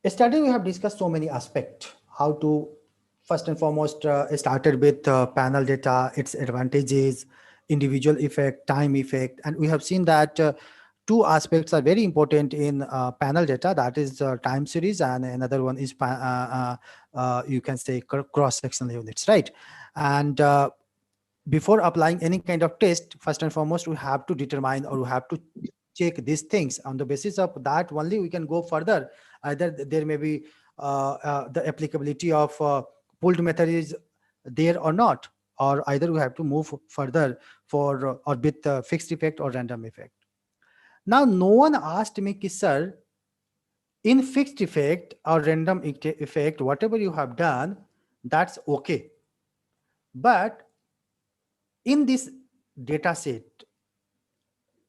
Yesterday we have discussed so many aspects. How to, first and foremost, started with panel data, its advantages, individual effect, time effect, and we have seen that two aspects are very important in panel data. That is time series, and another one is you can say cross-sectional units, right? And before applying any kind of test, first and foremost, we have to determine or we have to check these things. On the basis of that only we can go further. Either there may be the applicability of pulled method is there or not, or either we have to move further for or with fixed effect or random effect. Now no one asked me ki, sir, in fixed effect or random effect, whatever you have done, that's okay, but in this data set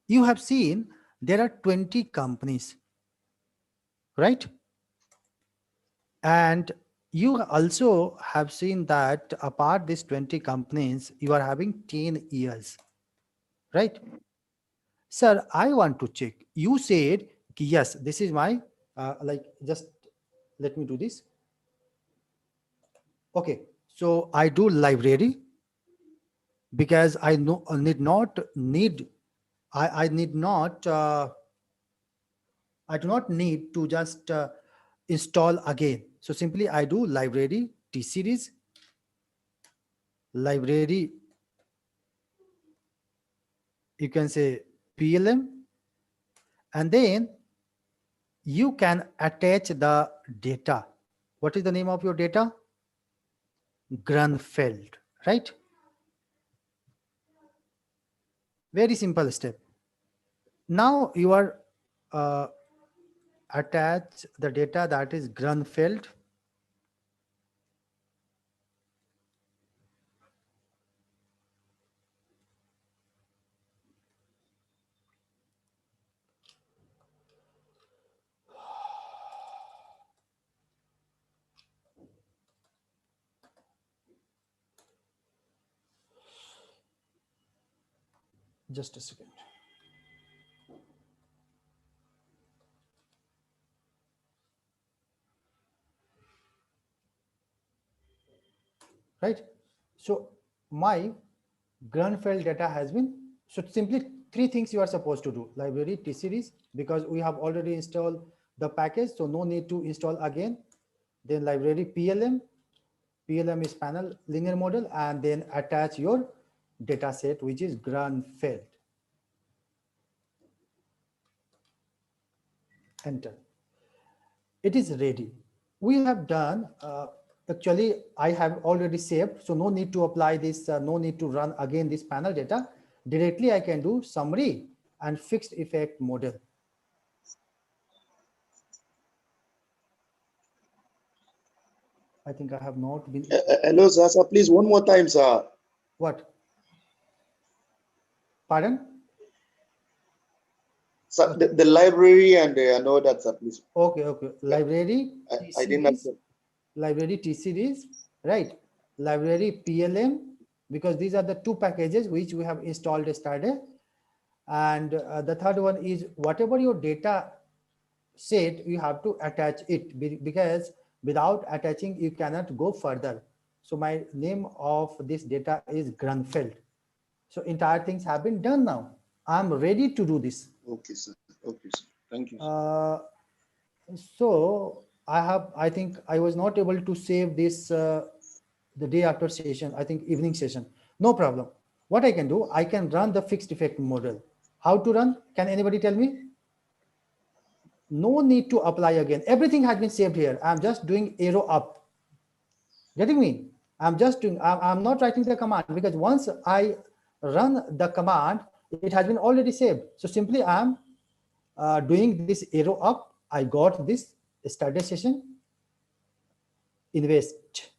you have seen there are 20 companies, right? And you also have seen that apart these 20 companies, you are having 10 years, right? Sir, I want to check. You said, yes, this is my, like, just let me do this. Okay, so I do library because I know need not need, I need not, I do not need to just install again. So simply I do library T series, library, you can say PLM, and then you can attach the data. What is the name of your data? Grunfeld, right? Very simple step. Now you are uh, attach the data that is Grunfeld. Just a second. Right? So my Grunfeld data has been, so simply three things you are supposed to do. Library T series, because we have already installed the package, so no need to install again. Then library PLM, PLM is panel linear model, and then attach your data set, which is Grunfeld. Enter. It is ready. We have done, actually I have already saved, so no need to apply this, no need to run again this panel data. Directly I can do summary and fixed effect model. I think I have not been. Hello, sir. Please, one more time, sir. What? Pardon? Sir, the library and I know that, sir, please. Okay, okay. Library I didn't understand. Library T series, right? Library PLM, because these are the two packages which we have installed yesterday. And the third one is whatever your data set, you have to attach it, because without attaching you cannot go further. So my name of this data is Grunfeld. So entire things have been done now. I'm ready to do this. Okay, sir. Okay, sir. Thank you, sir. So I think I was not able to save this the day after session, I think evening session. No problem. What I can do, I can run the fixed effect model. How to run? Can anybody tell me? No need to apply again. Everything has been saved here. I'm just doing arrow up. Getting me? I'm just doing, I'm not writing the command, because once I run the command, it has been already saved. So simply I'm doing this arrow up. I got this started session, invest.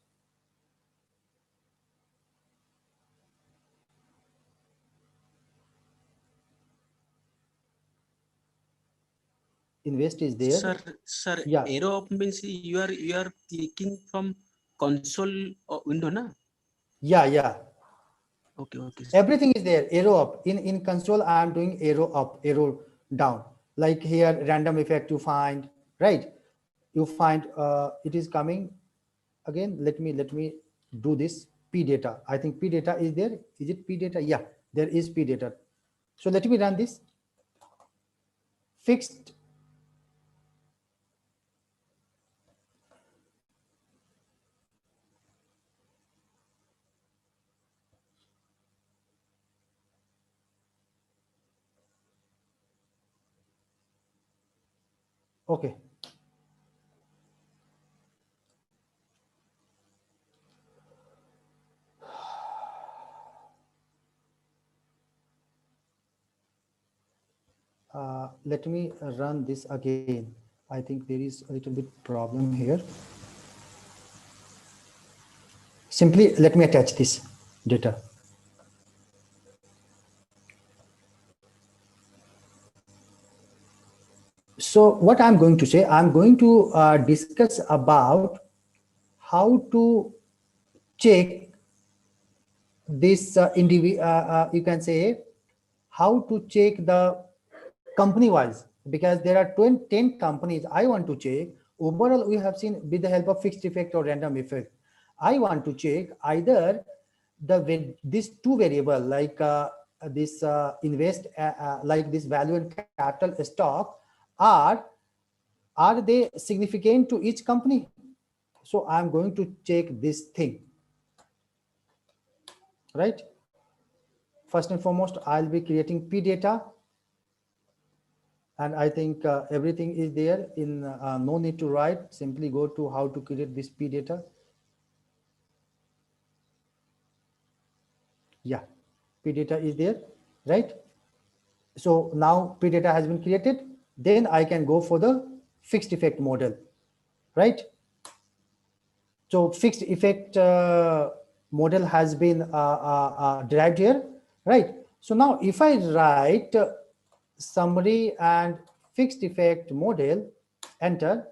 Invest is there. Sir, yeah. arrow up means you are clicking from console window, na? Yeah. Okay. Everything is there. Arrow up. In console, I am doing arrow up, arrow down. Like here, random effect you find, right? you find it is coming again. Let me do this p data. I think p data is there. Is it p data? Yeah, there is p data. So let me run this fixed. Okay. Let me run this again. I think there is a little bit problem here. Simply let me attach this data. So what I'm going to say, I'm going to discuss about how to check this you can say how to check the company wise, because there are 10 companies I want to check. Overall, we have seen with the help of fixed effect or random effect, I want to check either these two variable like this invest like this value and capital stock are they significant to each company. So I'm going to check this thing, right? First and foremost, I'll be creating p data, and I think everything is there in no need to write. Simply go to how to create this p data. Yeah, p data is there, right? So now p data has been created. Then I can go for the fixed effect model, right? So fixed effect model has been derived here, right? So now if I write summary and fixed effect model, enter,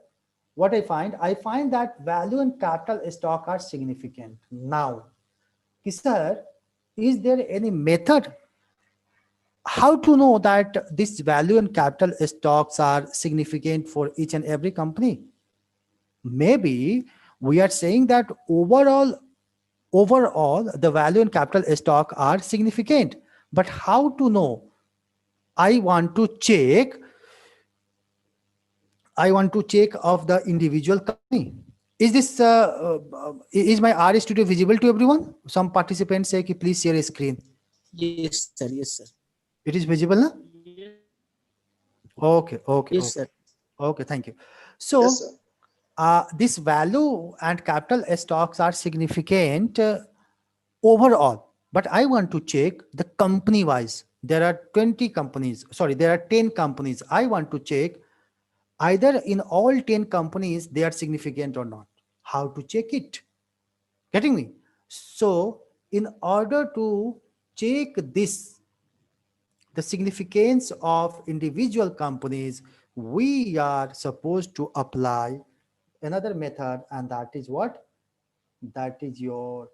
what I find that value and capital stock are significant. Now, sir, is there any method how to know that this value and capital stocks are significant for each and every company? Maybe we are saying that overall the value and capital stock are significant, but how to know? I want to check of the individual company. Is this is my R studio visible to everyone? Some participants say ki please share a screen. Yes, sir. Yes, sir. It is visible, na? Okay, okay, Yes, okay. sir. Okay, thank you. Yes, So sir. this value and capital stocks are significant overall, but I want to check the company wise. There are 20 companies, sorry, there are 10 companies. I want to check either in all 10 companies they are significant or not. How to check it? Getting me? So in order to check this, the significance of individual companies, we are supposed to apply another method, and that is what? That is your,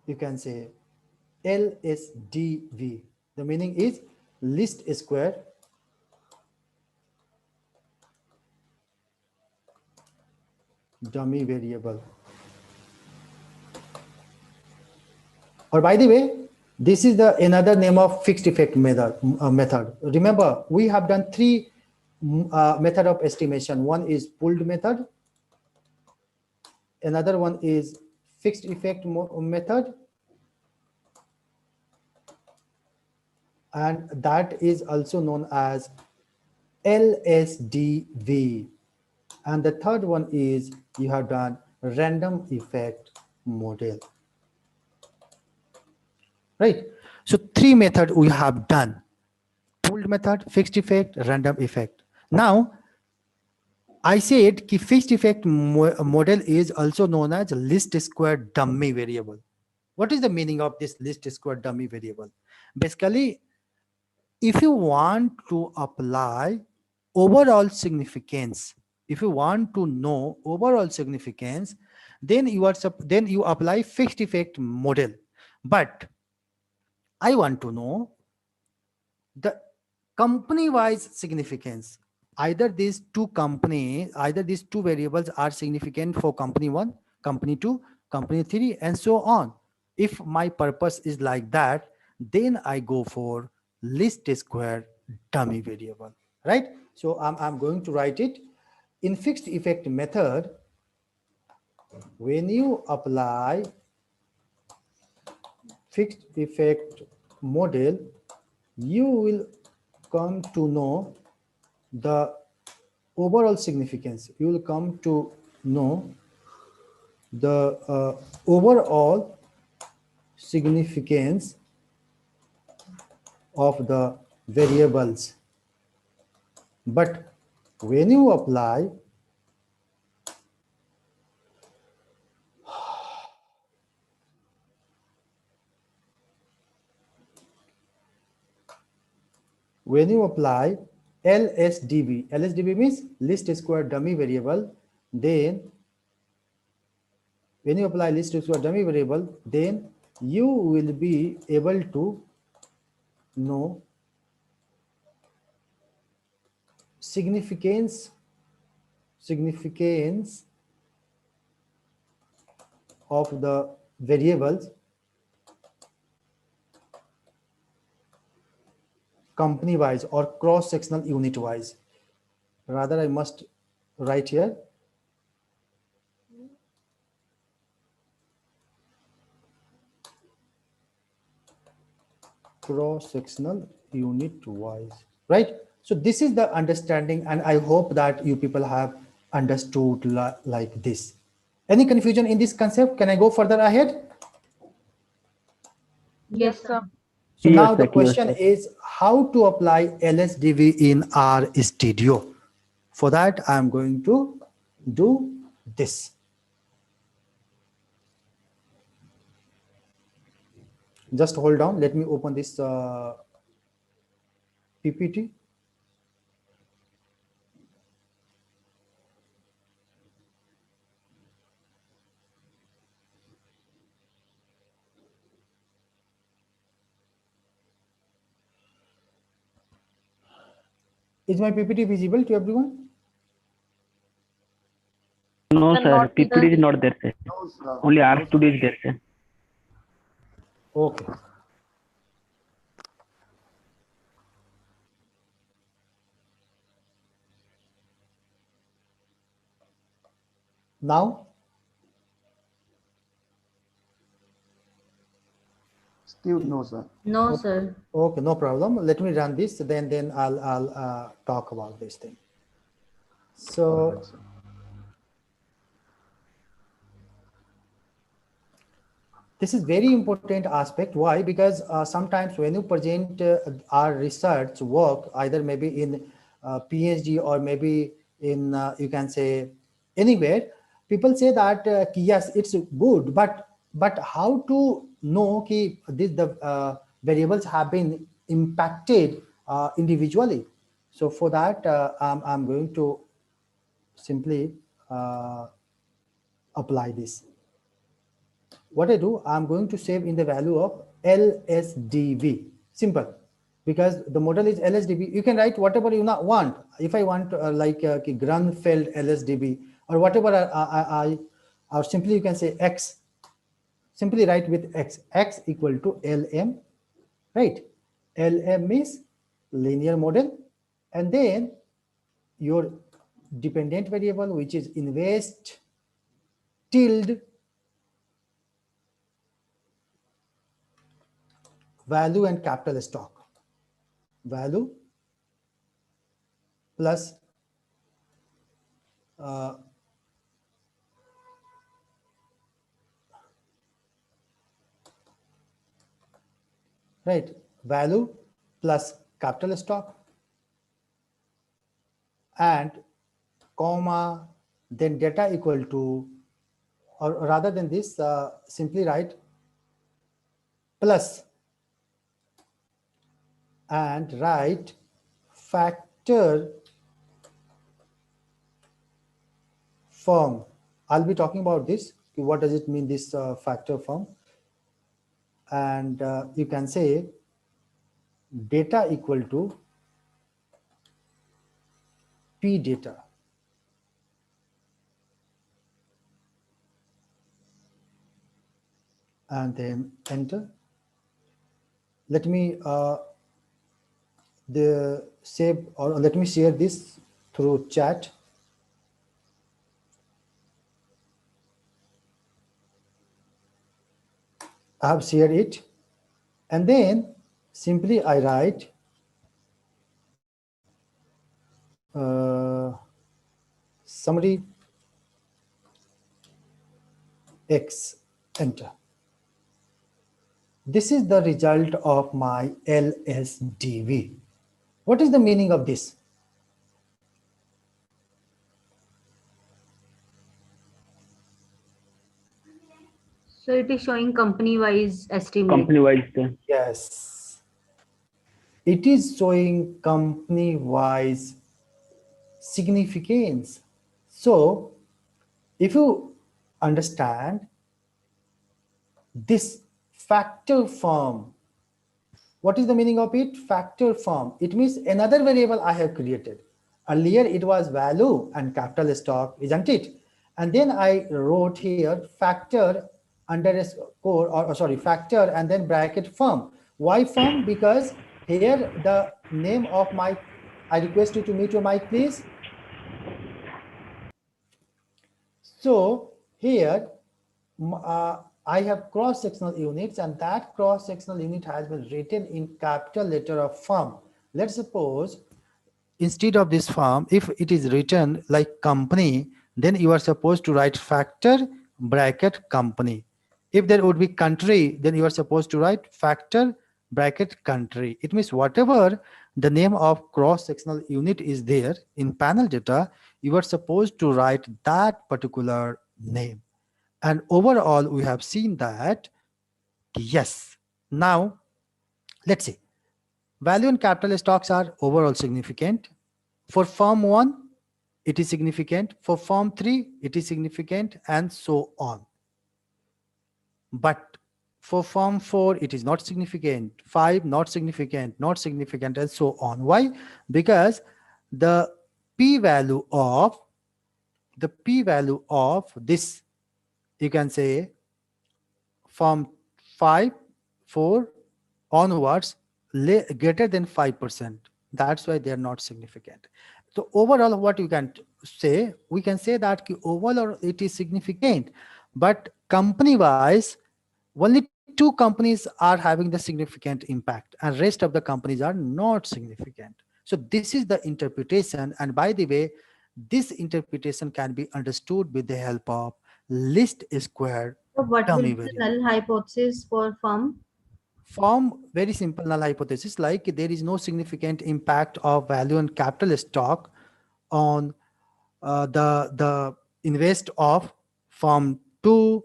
you can say LSDV. The meaning is least square dummy variable. Or by the way, this is the another name of fixed effect method. Remember, we have done three method of estimation. One is pooled method. Another one is fixed effect method. And that is also known as LSDV. And the third one is you have done random effect model. Right? So three methods we have done: pooled method, fixed effect, random effect. Now, I said कि fixed effect model is also known as least square dummy variable. What is the meaning of this least square dummy variable? Basically, if you want to apply overall significance, if you want to know overall significance, then you apply fixed effect model. But I want to know the company wise significance. Either these two variables are significant for company 1, company 2, company 3, and so on. If my purpose is like that, then I go for least square dummy variable, right? So I'm going to write it in fixed effect method. When you apply fixed effect model, you will come to know the overall significance. You will come to know the overall significance of the variables. But when you apply LSDB, LSDB means least square dummy variable, then when you apply least square dummy variable, then you will be able to know significance of the variables company wise or cross sectional unit wise. Rather, I must write here cross sectional unit wise, right? So this is the understanding, and I hope that you people have understood like this. Any confusion in this concept? Can I go further ahead? Yes, sir. So now the question is how to apply LSDV in our studio. For that, I'm going to do this. Just hold on. Let me open this PPT. Is my PPT visible to everyone? No, sir. PPT is not there, sir. Only R studio is there, sir. Okay. Now, Still no, sir. No, sir. okay, no problem. Let me run this. Then I'll talk about this thing. So. Right, sir. This is very important aspect. Why? Because sometimes when you present our research work, either maybe in PhD or maybe in, you can say anywhere, people say that yes, it's good, but how to know ki the variables have been impacted individually? So for that, I'm going to simply apply this. What I do, I'm going to save in the value of LSDV. Simple. Because the model is LSDV, you can write whatever you not want. If I want like Grunfeld LSDV or whatever or simply you can say X. Simply write with X. X equal to LM, right? LM is linear model, and then your dependent variable, which is invest tilde value and capital stock. Value plus right, value plus capital stock and comma, then data equal to, or rather than this, simply write plus and write factor firm. I'll be talking about this. What does it mean, this factor firm? And you can say data equal to p data. And then enter. Let me save, or let me share this through chat. I have shared it, and then simply I write summary X, enter. This is the result of my LSDV. What is the meaning of this? So it is showing company-wise estimate. Company-wise. Yes. It is showing company-wise significance. So if you understand this factor firm, what is the meaning of it? Factor firm. It means another variable I have created. Earlier it was value and capital stock, isn't it? And then I wrote here factor underscore, or sorry, factor and then bracket firm. Why firm? Because here the name of my, I request you to mute your mic, please. So here I have cross-sectional units, and that cross-sectional unit has been written in capital letter of firm. Let's suppose instead of this firm, if it is written like company, then you are supposed to write factor bracket company. If there would be country, then you are supposed to write factor bracket country. It means whatever the name of cross-sectional unit is there in panel data, you are supposed to write that particular name. And overall, we have seen that, yes. Now, let's see. Value and capital stocks are overall significant. For firm 1, it is significant. For firm 3, it is significant, and so on. But for firm 4, it is not significant. 5, not significant, and so on. Why? Because the p-value of this, you can say, from 5, 4 onwards, greater than 5%. That's why they are not significant. So overall, what you can say, we can say that overall it is significant, but company wise, only 2 companies are having the significant impact, and rest of the companies are not significant. So this is the interpretation, and by the way, this interpretation can be understood with the help of least square So what will dummy be the variable. null hypothesis for firm? Form very simple null hypothesis, like there is no significant impact of value and capital stock on the invest of firm 2.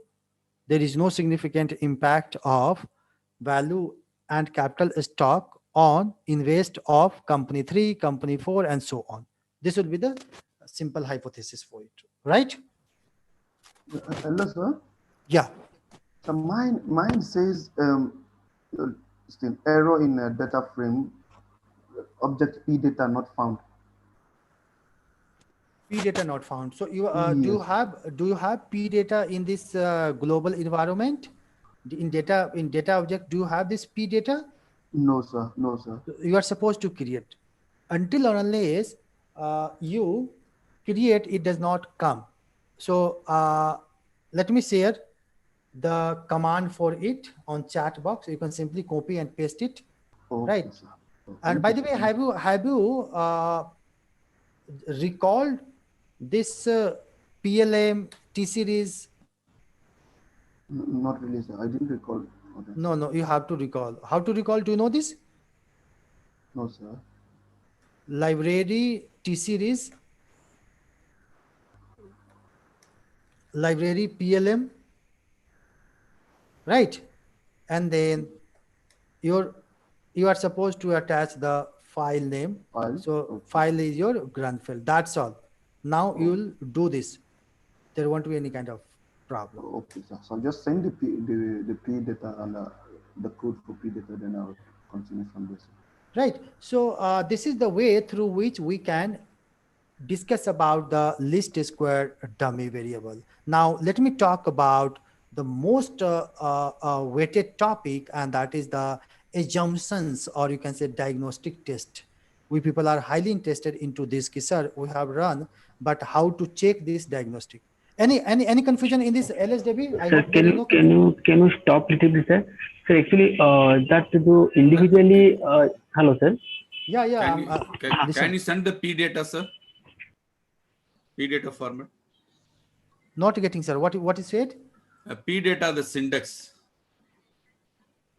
There is no significant impact of value and capital stock on invest of company 3, company 4, and so on. This would be the simple hypothesis for it, right? Hello, sir. Yeah. So mine says still error in data frame, object p data not found. P data not found. So you Yes. do you have P data in this global environment? In data object, do you have this P data? No, sir. No, sir. You are supposed to create. Until or unless you create, it does not come. So let me share the command for it on chat box. You can simply copy and paste it, right? Okay, sir. Oh, And thank by you, the sir. way, have you recalled this PLM T series? Not really, sir. I didn't recall. Okay. No, you have to recall. How to recall? Do you know this? No, sir. Library T series, library PLM, right? And then your you are supposed to attach the file name. File. So Okay. file is your grunt file. That's all. Now you Oh, will do this. There won't be any kind of problem. okay, sir. So just send the p data and the code for p data, then I'll continue from this. Right. So this is the way through which we can discuss about the least square dummy variable. Now, let me talk about the most weighted topic, and that is the assumptions, or you can say diagnostic test. We people are highly interested into this. Ki, sir, we have run, but how to check this diagnostic? Any confusion in this LSDB? I Sir, hope there is no confusion. can you stop little bit, sir? Sir, actually, that do individually. Hello, sir. Yeah, yeah. Can you Listen. can you send the P data, sir? P data format. Not getting, sir. What is said? P data, the syntax.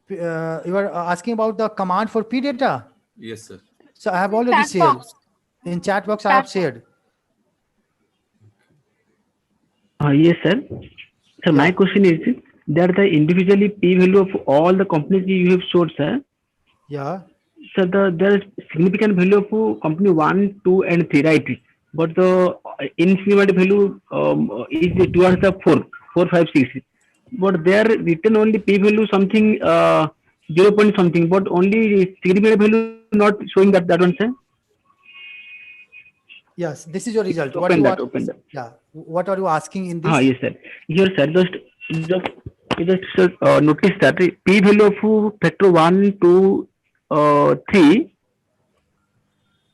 You are asking about the command for P data. Yes, sir. So I have already Chat shared. box. In chat box, I have Chat box. shared. Yes, sir. So Yeah. my question is that the individually P value of all the companies you have showed, sir. Yeah. So there is significant value of company 1, 2, and 3, right? But the insignificant value is towards the 4, 5, 6. But there written only P value something 0 point something, but only significant value not showing that one, sir. Yes. This is your result. What Open you that, are? open that. Yeah. What are you asking in Ah, this? yes, sir. Here, sir, just notice that the P value of factor 1, 2, 3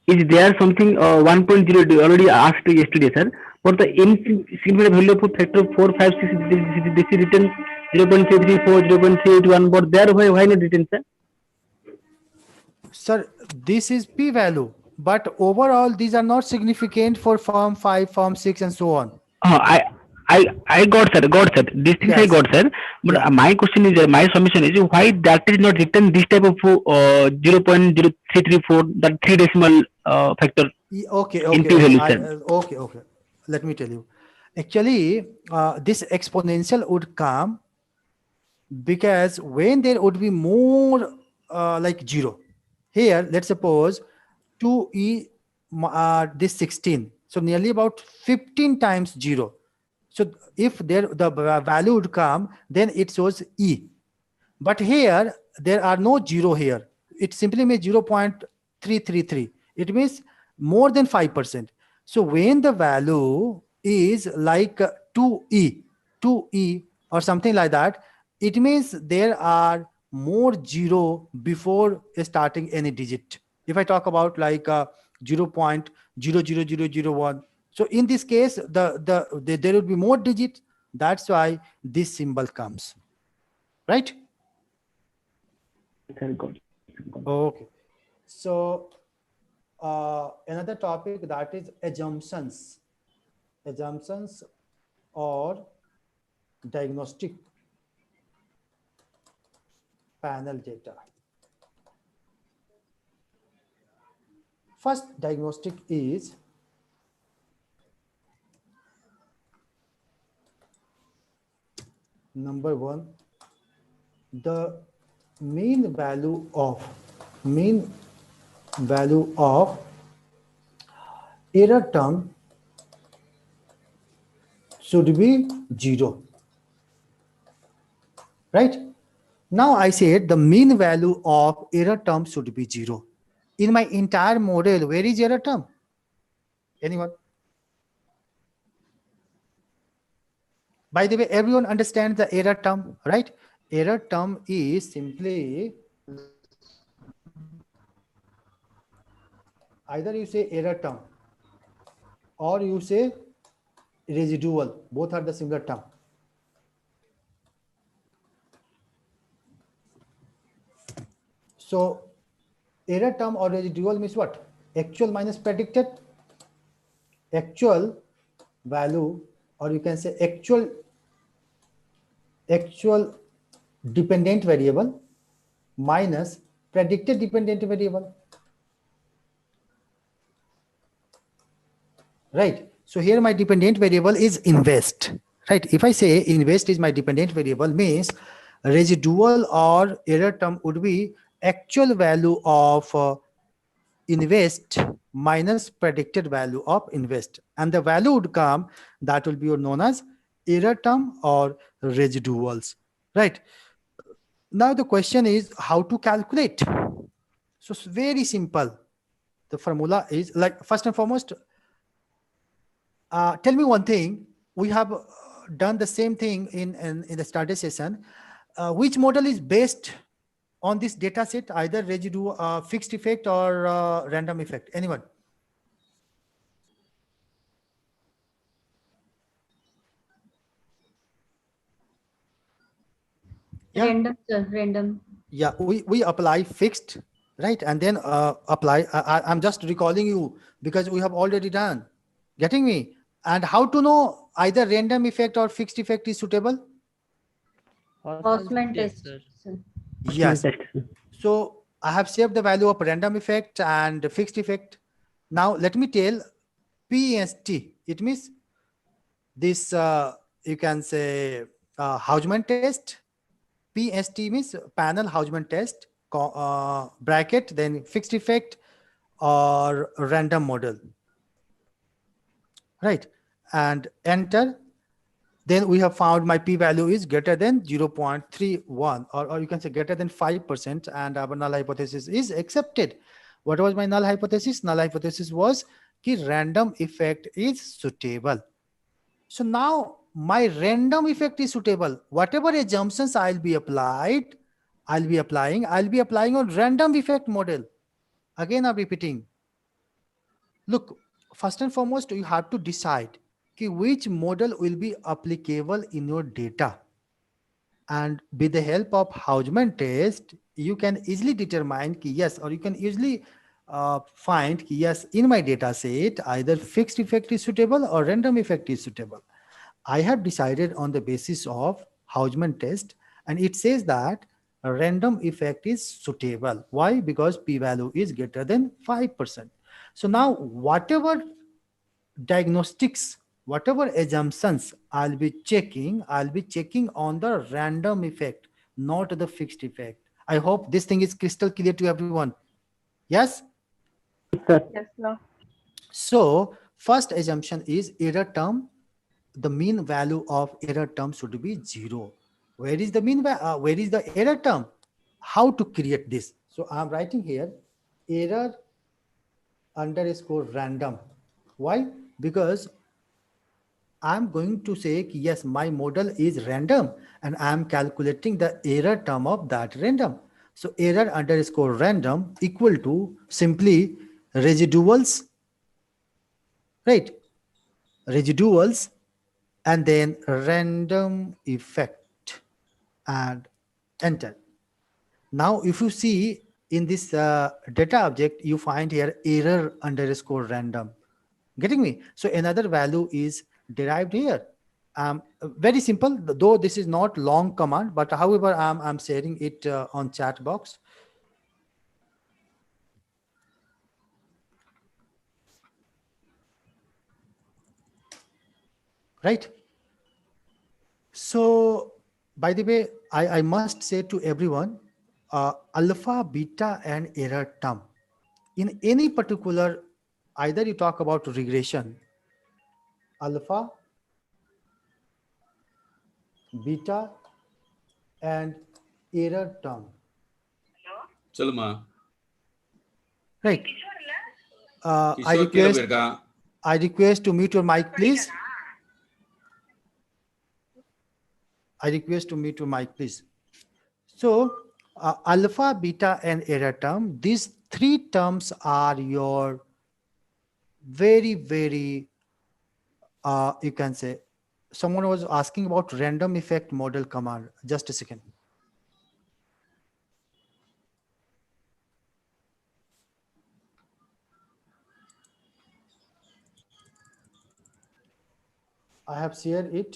is there something 1.0 already asked yesterday, sir. For the insignificant value of factor 4, 5, 6, this is written 0.334, 0.381, but there why not written, sir? Sir, this is P value, but overall, these are not significant for form 5, form 6, and so on. I got sir. These things I Yes. got, sir. But Yeah. my question is, my submission is, why that is not written this type of 0.0334, that 3 decimal factor Okay. in Okay. P Okay. value, sir. Okay. Okay. Let me tell you. Actually, this exponential would come because when there would be more like 0. Here, let's suppose 2e this 16. So nearly about 15 times 0. So if there the value would come, then it shows e. But here there are no 0 here. It simply means 0.333. It means more than 5%. So when the value is like 2e, 2e or something like that, it means there are more 0 before starting any digit. If I talk about like 0.00001, so in this case there will be more digits. That's why this symbol comes, right? Sir, got. Okay. So another topic, that is assumptions. Assumptions or diagnostic panel data. First diagnostic is number 1, the mean value of error term should be 0, right? Now I said the mean value of error term should be 0. In my entire model, where is error term? Anyone? By the way, everyone understands the error term, right? Error term is simply either you say error term or you say residual. Both are the similar term. So error term or residual means what? Actual minus predicted. Actual value, or you can say actual dependent variable minus predicted dependent variable. Right. So here my dependent variable is invest. Right. If I say invest is my dependent variable, means residual or error term would be actual value of invest minus predicted value of invest, and the value would come, that will be known as error term or residuals. Right. Now the question is how to calculate. So it's very simple. The formula is like, first and foremost, tell me one thing. We have done the same thing in the study session. Which model is based on this data set, either residue, fixed effect, or random effect? Anyone? Yeah. Random, sir. Random. Yeah, we apply fixed, right? And then apply, I'm just recalling you because we have already done. Getting me? And how to know either random effect or fixed effect is suitable? Osman Yes, test, sir. sir. Yes. Test. So I have saved the value of random effect and fixed effect. Now let me tell PST. It means this, you can say, Hausman test. PST means panel Hausman test, bracket, then fixed effect or random model, right? And enter. Then we have found my p-value is greater than 0.31, or you can say greater than 5%, and our null hypothesis is accepted. What was my null hypothesis? Null hypothesis was that random effect is suitable. So now my random effect is suitable. Whatever assumptions I'll be applying on random effect model. Again, I'm repeating. Look, first and foremost, you have to decide which model will be applicable in your data. And with the help of Hausman test, you can easily determine yes, or you can easily find yes, in my data set, either fixed effect is suitable or random effect is suitable. I have decided on the basis of Hausman test, and it says that a random effect is suitable. Why? Because p-value is greater than 5%. So now whatever diagnostics, whatever assumptions I'll be checking on the random effect, not the fixed effect. I hope this thing is crystal clear to everyone. Yes? Sir. Yes, sir. So first assumption is error term. The mean value of error term should be 0. Where is the where is the error term? How to create this? So I'm writing here error underscore random. Why? Because I'm going to say yes, my model is random and I'm calculating the error term of that random. So error underscore random equal to simply residuals, right? Residuals and then random effect and enter. Now, if you see in this data object, you find here error underscore random. Getting me? So another value is derived here. Very simple, though this is not long command, but however, I'm sharing it on chat box. Right? So, by the way, I must say to everyone, alpha, beta, and error term. In any particular, either you talk about regression, alpha, beta, and error term. சொல்லுமா Right. Kishore கீழே போயிருக்கா I request to mute your mic, please. So, alpha, beta, and error term, these three terms are your very, very, you can say, someone was asking about random effect model command. Just a second. I have shared it.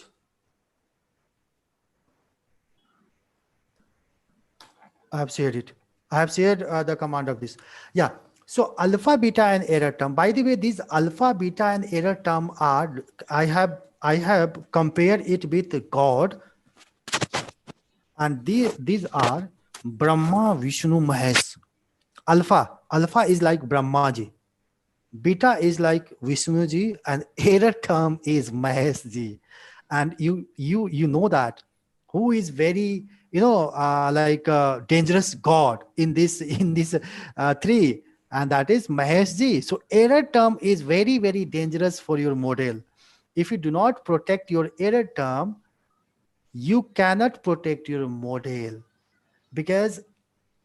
I have shared the command of this. Yeah. So alpha, beta, and error term. By the way, these alpha, beta, and error term are, I have compared it with God, and these are Brahma, Vishnu, Mahesh. Alpha is like Brahma ji. Beta is like Vishnu ji, and error term is Mahesh ji. And you know that who is very like dangerous god in this in this three, and that is Mahesh ji. So error term is very, very dangerous for your model. If you do not protect your error term, you cannot protect your model. Because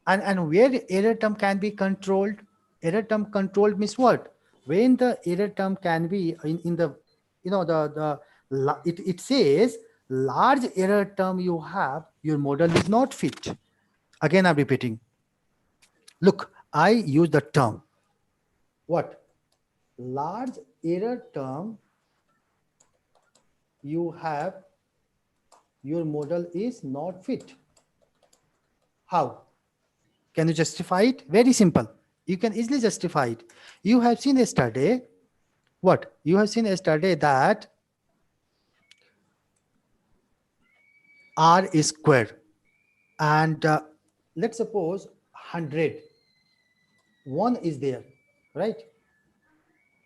and where error term can be controlled, error term controlled means what? When the error term can be in the it says large error term you have, your model is not fit. Again, I'm repeating. Look, I use the term what? Large error term you have, your model is not fit. How? Can you justify it? Very simple. You can easily justify it. You have seen yesterday what? You have seen yesterday that r is square, and let's suppose 100, 1 is there, right?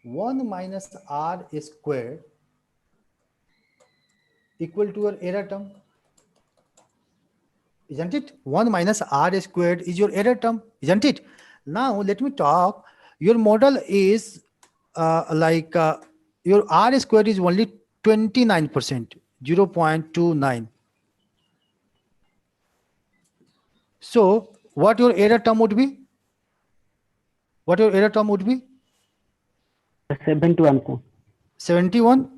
1 minus r squared equal to your error term, isn't it? 1 minus r squared is your error term, isn't it? Now let me talk. Your model is your r squared is only 29%, 0.29. So what your error term would be? What your error term would be? 71, sir. 71,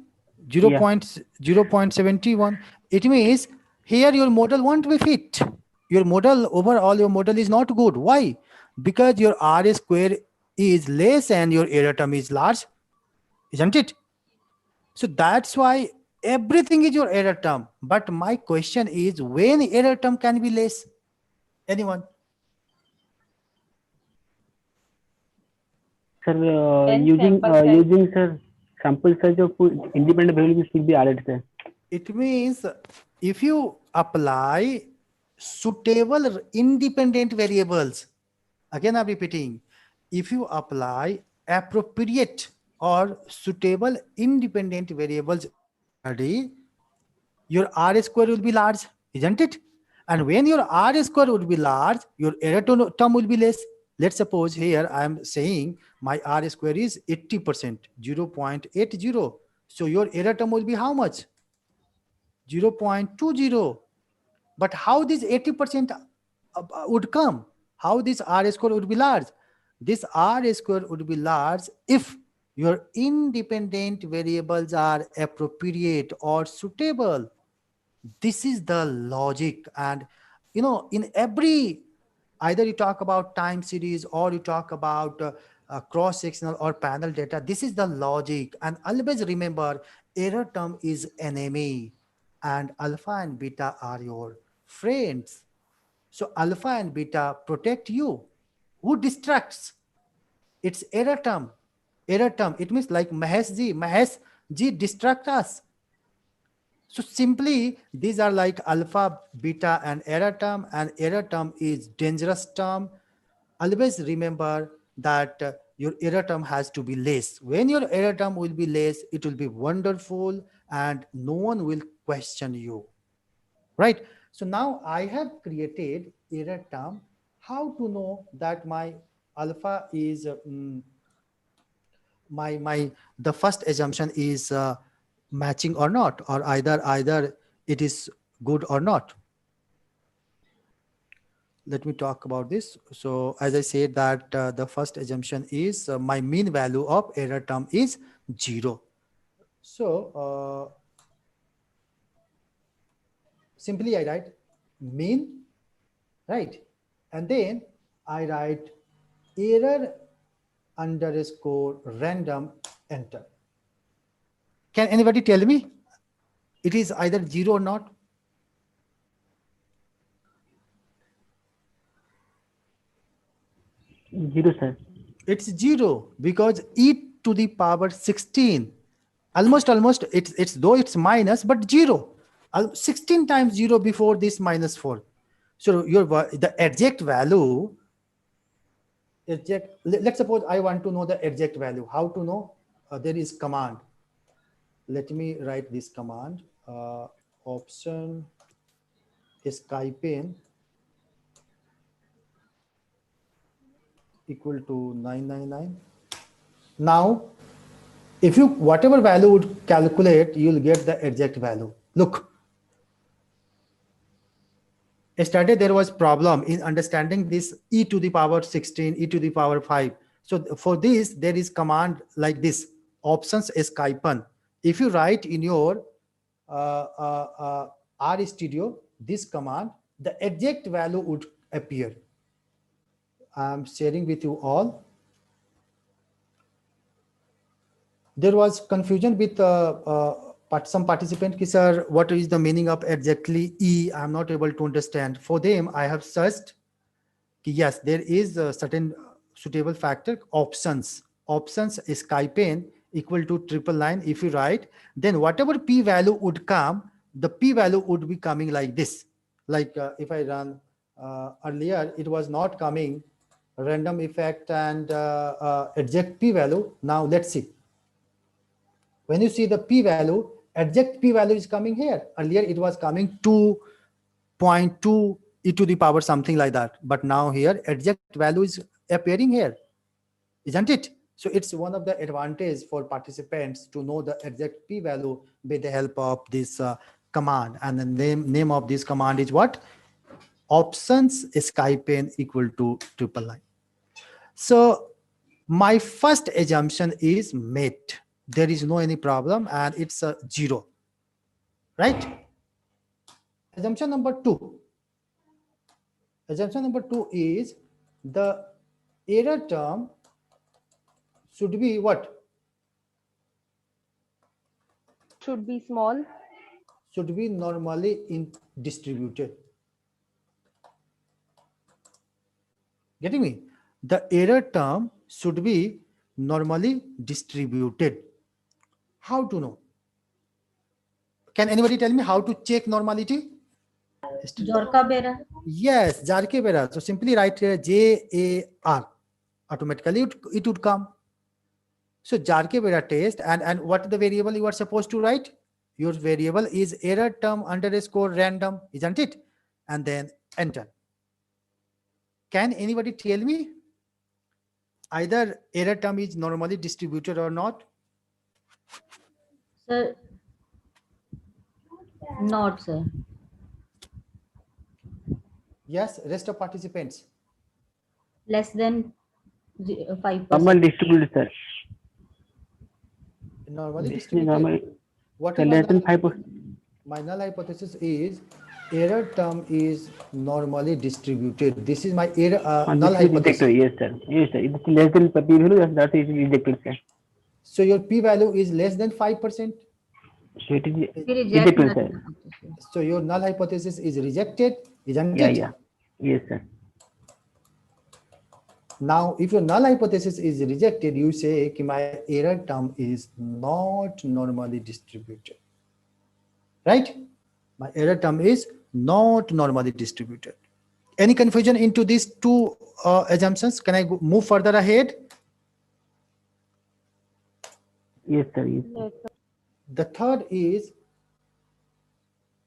0. Yeah. 0.71. It means here your model won't be fit. Your model overall, your model is not good. Why? Because your r square is less and your error term is large, isn't it? So that's why everything is your error term. But my question is, when error term can be less? Anyone? Sir, Then using sample size. using sir sample size of independent variables should be added, sir. It means if you apply suitable independent variables, again I'm repeating, if you apply appropriate or suitable independent variables in your study, your r square will be large, isn't it? And when your r square would be large, your error term will be less. Let's suppose here I am saying my r square is 80%, 0.80. So your error term will be how much? 0.20. But how this 80% would come? How this r square would be large? This r square would be large if your independent variables are appropriate or suitable. This is the logic. And in every, either you talk about time series or you talk about cross-sectional or panel data, this is the logic. And always remember, error term is enemy and alpha and beta are your friends. So alpha and beta protect you. Who distracts? It's error term. Error term, it means like Mahesh ji distract us. So simply, these are like alpha, beta, and error term is dangerous term. Always remember that your error term has to be less. When your error term will be less, it will be wonderful and no one will question you, right? So now I have created error term. How to know that my alpha is my the first assumption is matching or not, or either it is good or not? Let me talk about this. So as I said that the first assumption is my mean value of error term is 0. So simply I write mean, right? And then I write error underscore random, enter. Can anybody tell me it is either 0 or not? Zero, sir. It's 0 because e to the power 16, almost it's though it's minus, but 0, 16 times 0 before this minus 4. So the exact value, let's suppose I want to know the exact value. How to know? There is command. Let me write this command. Option Skypane equal to 999. Now, if you whatever value would calculate, you'll get the exact value. Look, yesterday there was problem in understanding this e to the power 16, e to the power 5. So for this, there is command like this, options Skypen. If you write in your R Studio, this command, the exact value would appear. I'm sharing with you all. There was confusion with some participant, ki, sir, what is the meaning of exactly E? I'm not able to understand. For them, I have searched. Ki, yes, there is a certain suitable factor, options. Options Skypane equal to 999. If you write, then whatever P value would come, the P value would be coming like this. Like if I run earlier, it was not coming random effect and exact P value. Now let's see. When you see the P value, exact P value is coming here. Earlier it was coming 2.2 e to the power something like that. But now here exact value is appearing here, isn't it? So it's one of the advantage for participants to know the exact P value with the help of this command. And the name of this command is what? Options Skypane equal to 999. So my first assumption is met. There is no any problem and it's a 0, right? Assumption number 2. Assumption number 2 is the error term should be what? Should be small. Should be normally distributed. Getting me? The error term should be normally distributed. How to know? Can anybody tell me how to check normality? Jorka-Bera. Yes, Jarke-Bera. So simply write here JAR. Automatically it would come. So Jarke-Bera test, and what the variable you are supposed to write? Your variable is error term underscore random, isn't it? And then enter. Can anybody tell me either error term is normally distributed or not? Sir, not, sir. Yes, rest of participants. Less than 5%. Normal distributed, sir. Normally This is distributed. normal. What So is less than 5%. my null hypothesis is error term is normally distributed. This is my error null This is hypothesis. rejected. Yes, sir. Yes, sir. It is less than P value. That is rejected, sir. So your P value is less than 5%. So it is We reject rejected, null sir. hypothesis. So your null hypothesis is rejected, isn't Yeah, it? yeah. Yes, sir. Now, if your null hypothesis is rejected, you say कि my error term is not normally distributed. Right? My error term is not normally distributed. Any confusion into these two assumptions? Can I move further ahead? Yes, sir. Yes. Yes, sir. The third is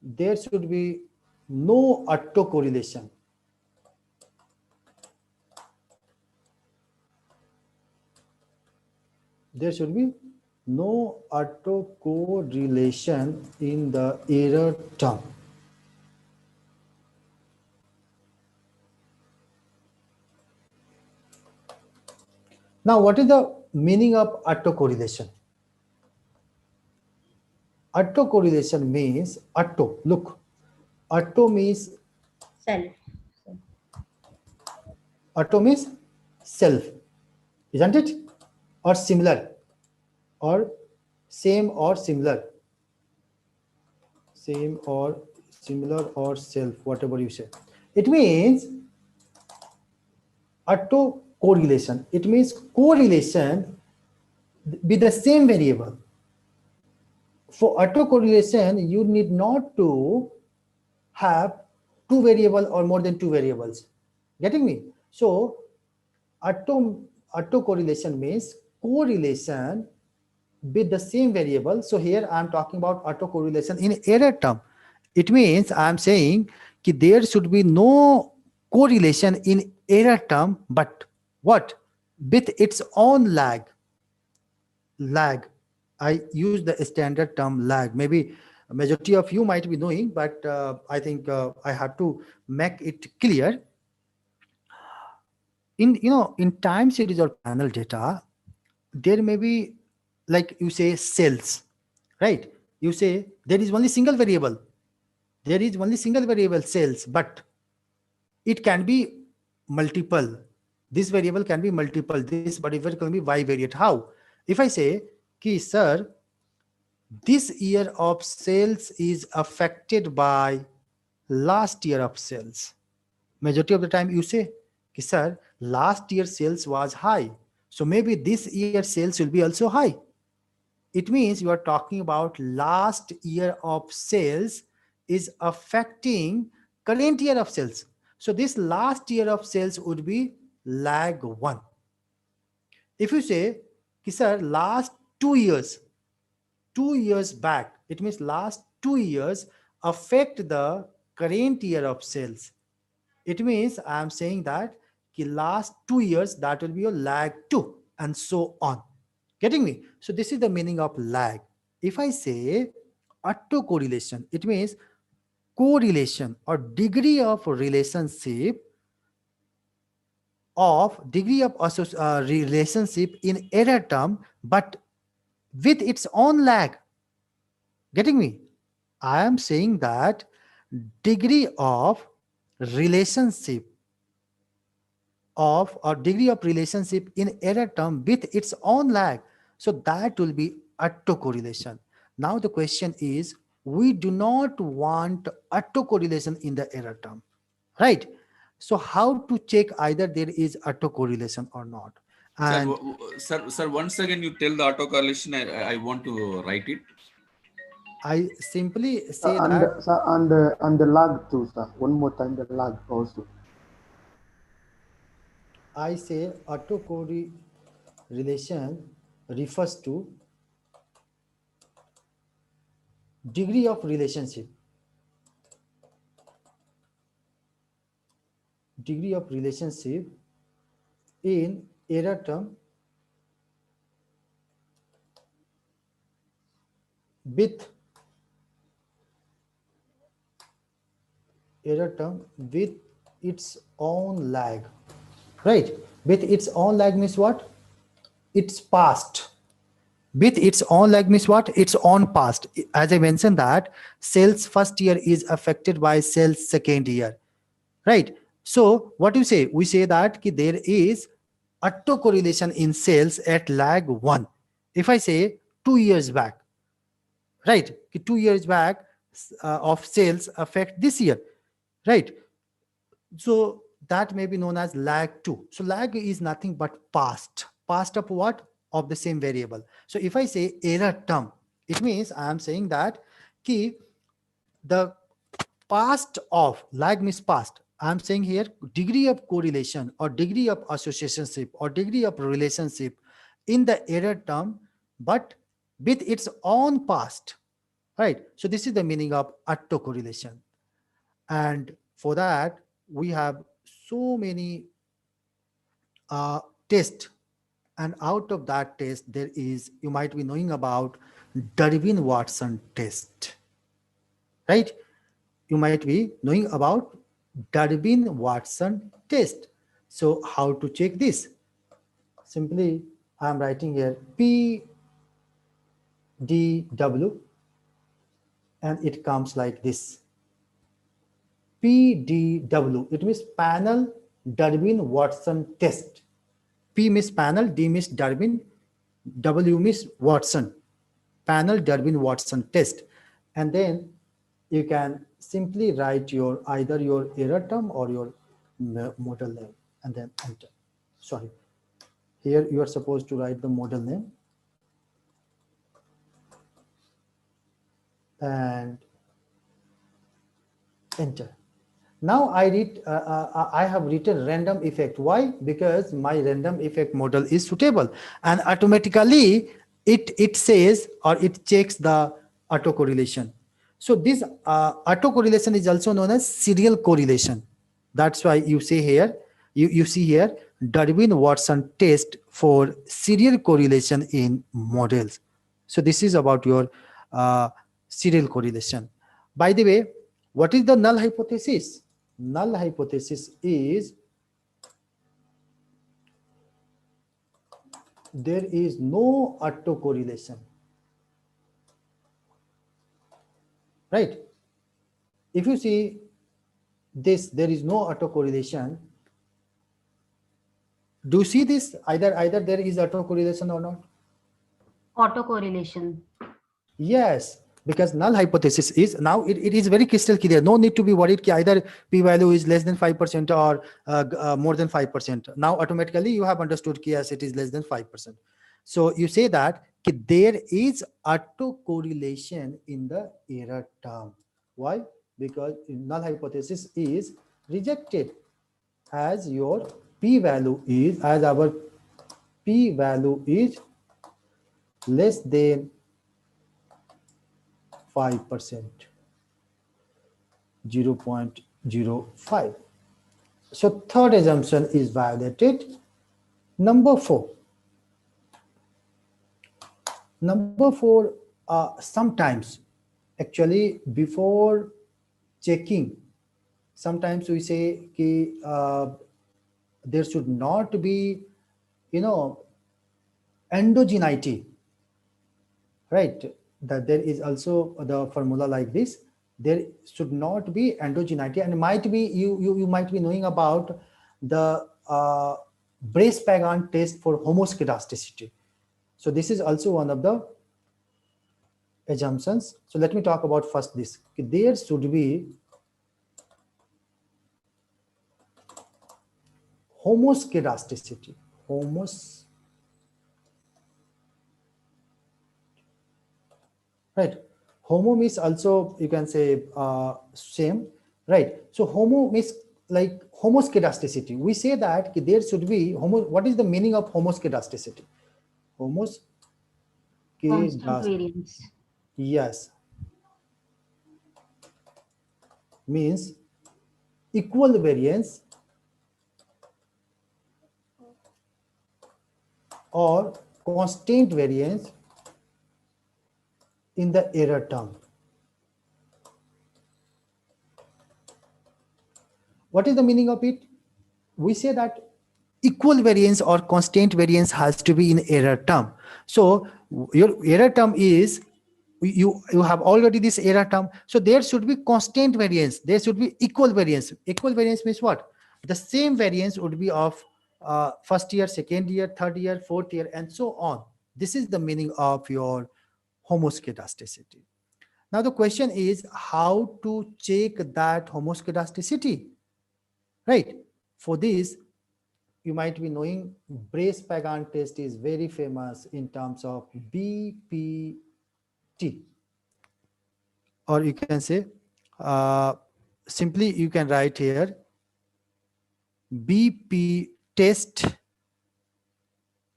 there should be no autocorrelation. There should be no autocorrelation in the error term. Now, what is the meaning of autocorrelation? Autocorrelation means auto. Look, auto means Self. auto means self, isn't it? Or similar, or same or similar, same or similar or self, whatever you say. It means auto correlation. It means correlation with the same variable. For autocorrelation, you need not to have two variables or more than two variables. Getting me? So autocorrelation means correlation with the same variable. So here I'm talking about autocorrelation in error term. It means I'm saying that there should be no correlation in error term, but what? With its own lag. I use the standard term lag. Maybe a majority of you might be knowing, but I think I have to make it clear. In time series or panel data, there may be, like you say, cells, right? You say there is only single variable. There is only single variable cells, but it can be multiple. This variable can be multiple. This variable can be bivariate. How? If I say, ki, sir, this year of sales is affected by last year of sales. Majority of the time you say, ki, sir, last year sales was high. So maybe this year sales will be also high. It means you are talking about last year of sales is affecting current year of sales. So this last year of sales would be lag 1. If you say, sir, last 2 years back, it means last 2 years affect the current year of sales. It means I am saying that last 2 years, that will be your lag 2, and so on. Getting me? So this is the meaning of lag. If I say autocorrelation, it means correlation or degree of relationship relationship in error term, but with its own lag. Getting me? I am saying that degree of relationship in error term with its own lag. So that will be autocorrelation. Now the question is, we do not want autocorrelation in the error term, right? So how to check either there is autocorrelation or not? And Sir, once again you tell the autocorrelation. I want to write it. I simply say And that, sir, and the lag too, sir. One more time, the lag also. I say autocorrelation refers to degree of relationship in error term with its own lag, right? With its own lag means what? It's past. With its own lag means what? Its own past. As I mentioned that sales first year is affected by sales second year, right? So what you say? We say that there is autocorrelation in sales at lag 1. If I say 2 years back, right? 2 years back of sales affect this year, right? So that may be known as lag 2. So lag is nothing but past of what? Of the same variable. So if I say error term, it means I am saying that the past of lag means past. I'm saying here degree of correlation or degree of associationship or degree of relationship in the error term, but with its own past, right? So this is the meaning of autocorrelation. And for that, we have so many tests. And out of that test, there is, you might be knowing about Darwin-Watson test, right? You might be knowing about Darwin-Watson test. So how to check this? Simply, I'm writing here PDW, and it comes like this. PDW, it means panel Darwin-Watson test. P means panel, D means Darwin, W means Watson. Panel Darwin-Watson test. And then you can simply write your either your error term or your model name and then enter. Sorry, here you are supposed to write the model name and enter. Now I have written random effect. Why? Because my random effect model is suitable, and automatically it says or it checks the autocorrelation. So this autocorrelation is also known as serial correlation. That's why you see here, you see here Darwin-Watson test for serial correlation in models. So this is about your serial correlation. By the way, what is the null hypothesis? Null hypothesis is there is no autocorrelation, right? If you see this, there is no autocorrelation. Do you see this? Either there is autocorrelation or not? Autocorrelation. Yes, because null hypothesis is now it is very crystal clear. No need to be worried that either p value is less than 5% or more than 5%. Now automatically you have understood that yes, it is less than 5%. So you say that there is autocorrelation in the error term. Why? Because null hypothesis is rejected as your p value is, as our p value is less than 5%, 0.05. So third assumption is violated. Number four, sometimes actually before checking, sometimes we say there should not be, endogeneity, right? That there is also the formula like this. There should not be endogeneity, and might be you might be knowing about the Brace-Pagan test for homoscedasticity. So this is also one of the assumptions. So let me talk about first this. There should be homoscedasticity. Right. Homo means also you can say same, right? So homo means like homoscedasticity. We say that there should be what is the meaning of homoscedasticity? Constant variance. Yes, means equal variance or constant variance in the error term. What is the meaning of it? We say that equal variance or constant variance has to be in error term. So your error term is, you have already this error term. So there should be constant variance. There should be equal variance. Equal variance means what? The same variance would be of first year, second year, third year, fourth year, and so on. This is the meaning of your homoscedasticity. Now the question is how to check that homoscedasticity, right? For this, you might be knowing Brace-Pagan test is very famous in terms of BPT, or you can say simply you can write here BP test,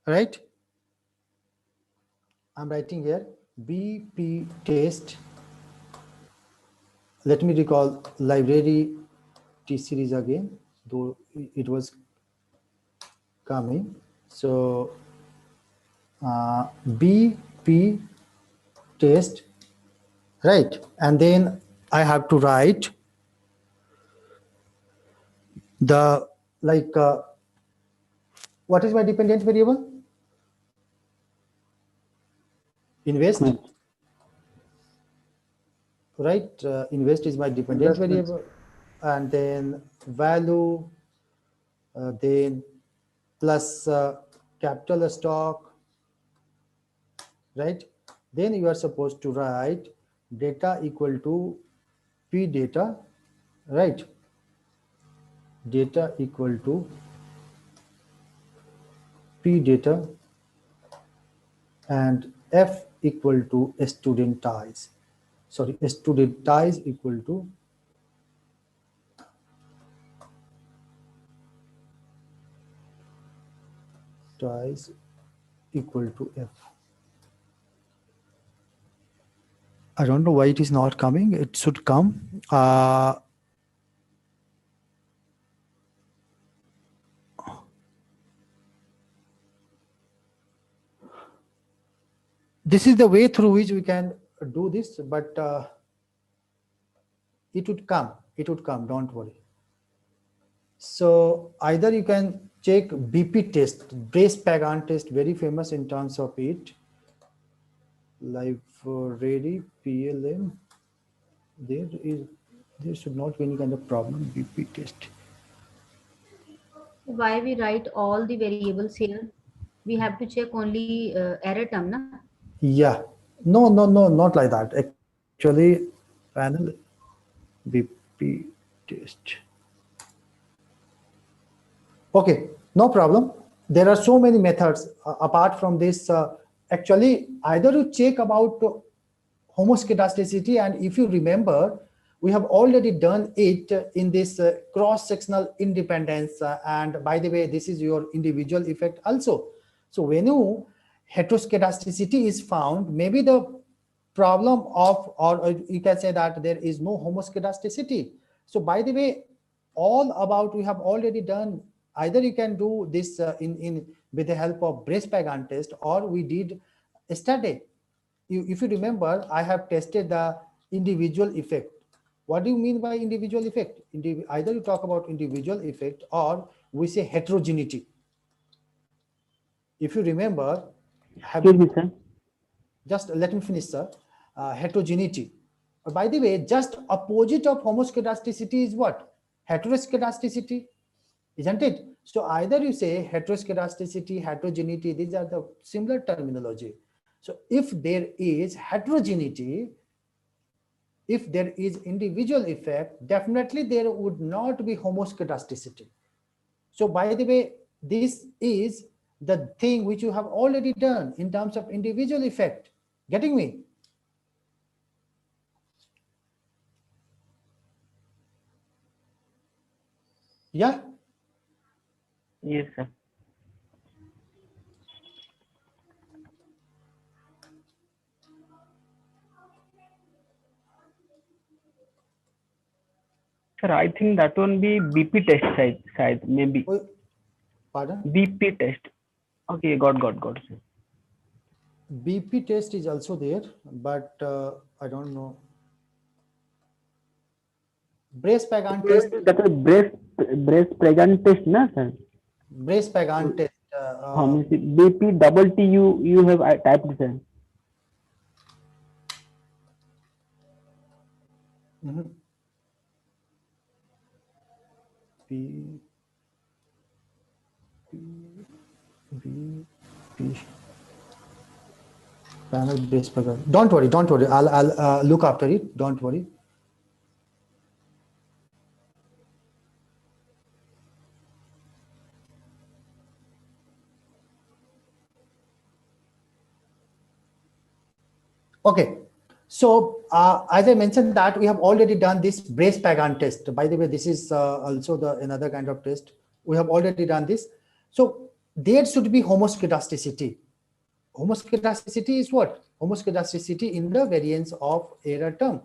right? I'm writing here BP test. Let me recall library T series again, though it was coming. So BP test, right? And then I have to write the what is my dependent variable? Invest, right? Invest is my dependent variable, and then value, then plus capital stock, right? Then you are supposed to write data equal to p data, right? Data equal to p data and f equal to studentize. Sorry, studentize equal to ties equal to f. I don't know why it is not coming. It should come. This is the way through which we can do this, but it would come. It would come. Don't worry. So either you can check BP test, brace pagan test, very famous in terms of it. Library PLM. There should not be any kind of problem. BP test. Why we write all the variables here? We have to check only error term, na? Yeah. No, not like that. Actually, panel BP test. Okay, no problem. There are so many methods apart from this. Actually, either you check about homoscedasticity, and if you remember, we have already done it in this cross-sectional independence. And by the way, this is your individual effect also. So when you heteroscedasticity is found, maybe the problem of, or you can say that there is no homoscedasticity. So by the way, all about we have already done. Either you can do this in with the help of brace pagan test, or we did yesterday. If you remember, I have tested the individual effect. What do you mean by individual effect? Either you talk about individual effect or we say heterogeneity. If you remember, Excuse me, sir. just let me finish, sir. Heterogeneity. By the way, just opposite of homoscedasticity is what? Heteroscedasticity, isn't it? So either you say heteroscedasticity, heterogeneity, these are the similar terminology. So if there is heterogeneity, if there is individual effect, definitely there would not be homoscedasticity. So by the way, this is the thing which you have already done in terms of individual effect. Getting me? Yeah. Yes, sir. Sir, I think that one be BP test side maybe. Pardon? BP test. Okay, got, sir. BP test is also there, but I don't know. Brace pagan test. That is brace pagan test, na, sir? Brace pagan test. BP double T you have typed, sir. P panel brace pagan. Don't worry. I'll look after it. Don't worry. Okay, so as I mentioned that we have already done this brace pagan test. By the way, this is also another kind of test. We have already done this. So there should be homoscedasticity. Homoscedasticity is what? Homoscedasticity in the variance of error term.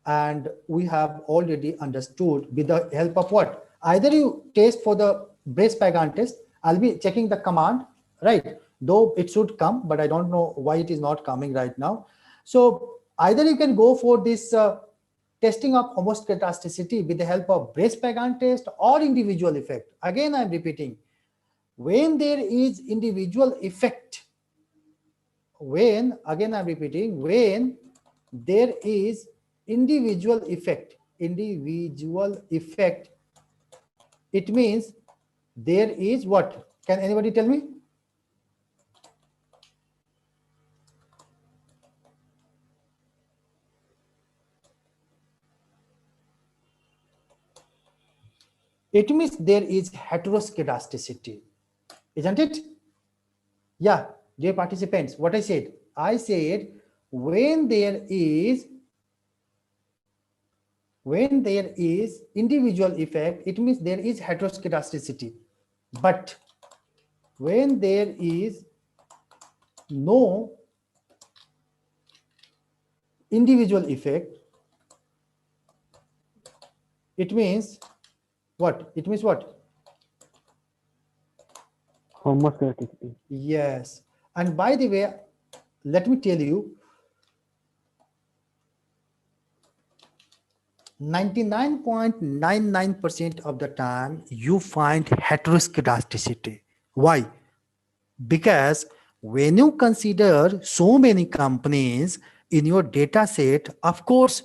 And we have already understood with the help of what? Either you test for the brace pagan test. I'll be checking the command, right? Though it should come, but I don't know why it is not coming right now. So either you can go for this testing of homoscedasticity with the help of brace pagan test or individual effect. Again, I'm repeating, when there is individual effect, when there is individual effect, it means there is what? Can anybody tell me? It means there is heteroscedasticity, isn't it? Yeah, dear participants, what I said when there is individual effect, it means there is heteroscedasticity. But when there is no individual effect, it means what? It means what? Homoscedasticity. Yes. And by the way, let me tell you, 99.99% of the time you find heteroscedasticity. Why? Because when you consider so many companies in your data set, of course,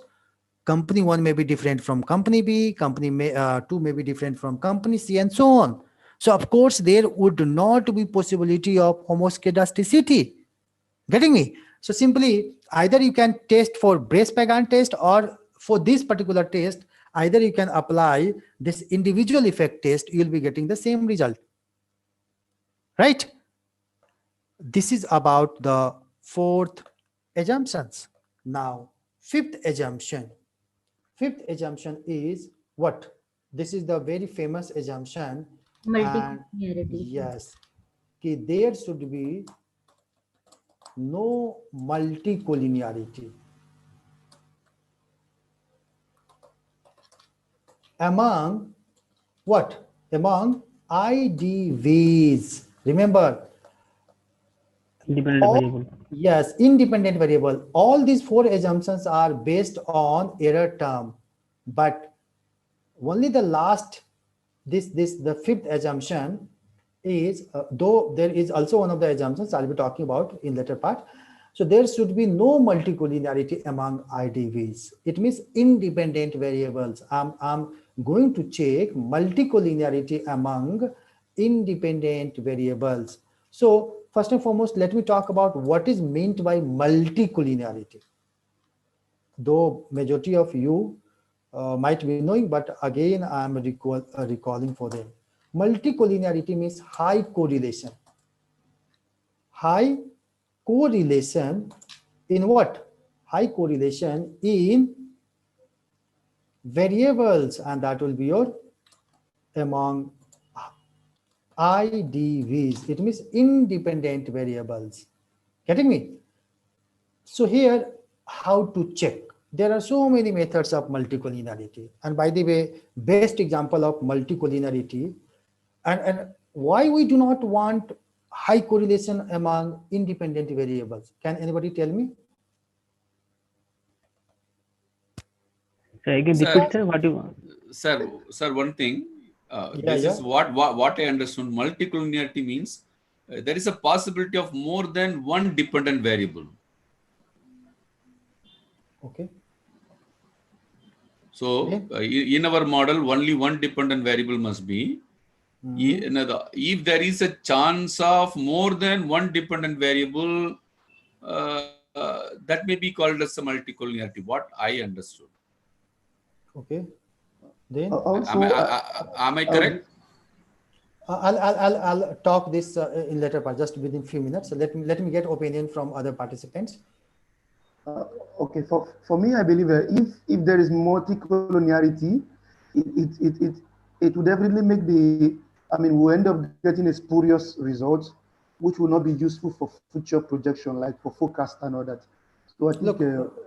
company 1 may be different from company B, company 2 may be different from company C, and so on. So of course, there would not be possibility of homoscedasticity. Getting me? So simply, either you can test for brace pagan test, or for this particular test, either you can apply this individual effect test, you will be getting the same result. Right? This is about the fourth assumptions. Now, fifth assumption. Fifth assumption is what? This is the very famous assumption. And Multicollinearity. yes, there should be no multicollinearity among what? Among IDVs. Remember, Independent variable. yes, independent variable. All these four assumptions are based on error term, but only the last, the fifth assumption is, though there is also one of the assumptions I'll be talking about in later part. So there should be no multicollinearity among IDVs. It means independent variables. I'm going to check multicollinearity among independent variables. So first and foremost, let me talk about what is meant by multicollinearity. Though majority of you might be knowing, but again, I'm recalling for them. Multicollinearity means high correlation. High correlation in what? High correlation in variables, and that will be your among IDVs. It means independent variables. Getting me? So here, how to check? There are so many methods of multicollinearity. And by the way, best example of multicollinearity, and why we do not want high correlation among independent variables. Can anybody tell me? So again, Sir, repeat, sir, what you want. Sir, one thing. Yeah, This yeah. is what I understood. Multicollinearity means there is a possibility of more than one dependent variable. Okay. So in our model, only one dependent variable must be. If there is a chance of more than one dependent variable, that may be called as a multicollinearity. What I understood. Okay. Then Also, am I correct? I'll talk this in later part, just within few minutes. So let me get opinion from other participants. okay, for me, I believe if there is multicollinearity, it would definitely make we end up getting a spurious result, which will not be useful for future projection, like for forecast and all that. So I think, Look,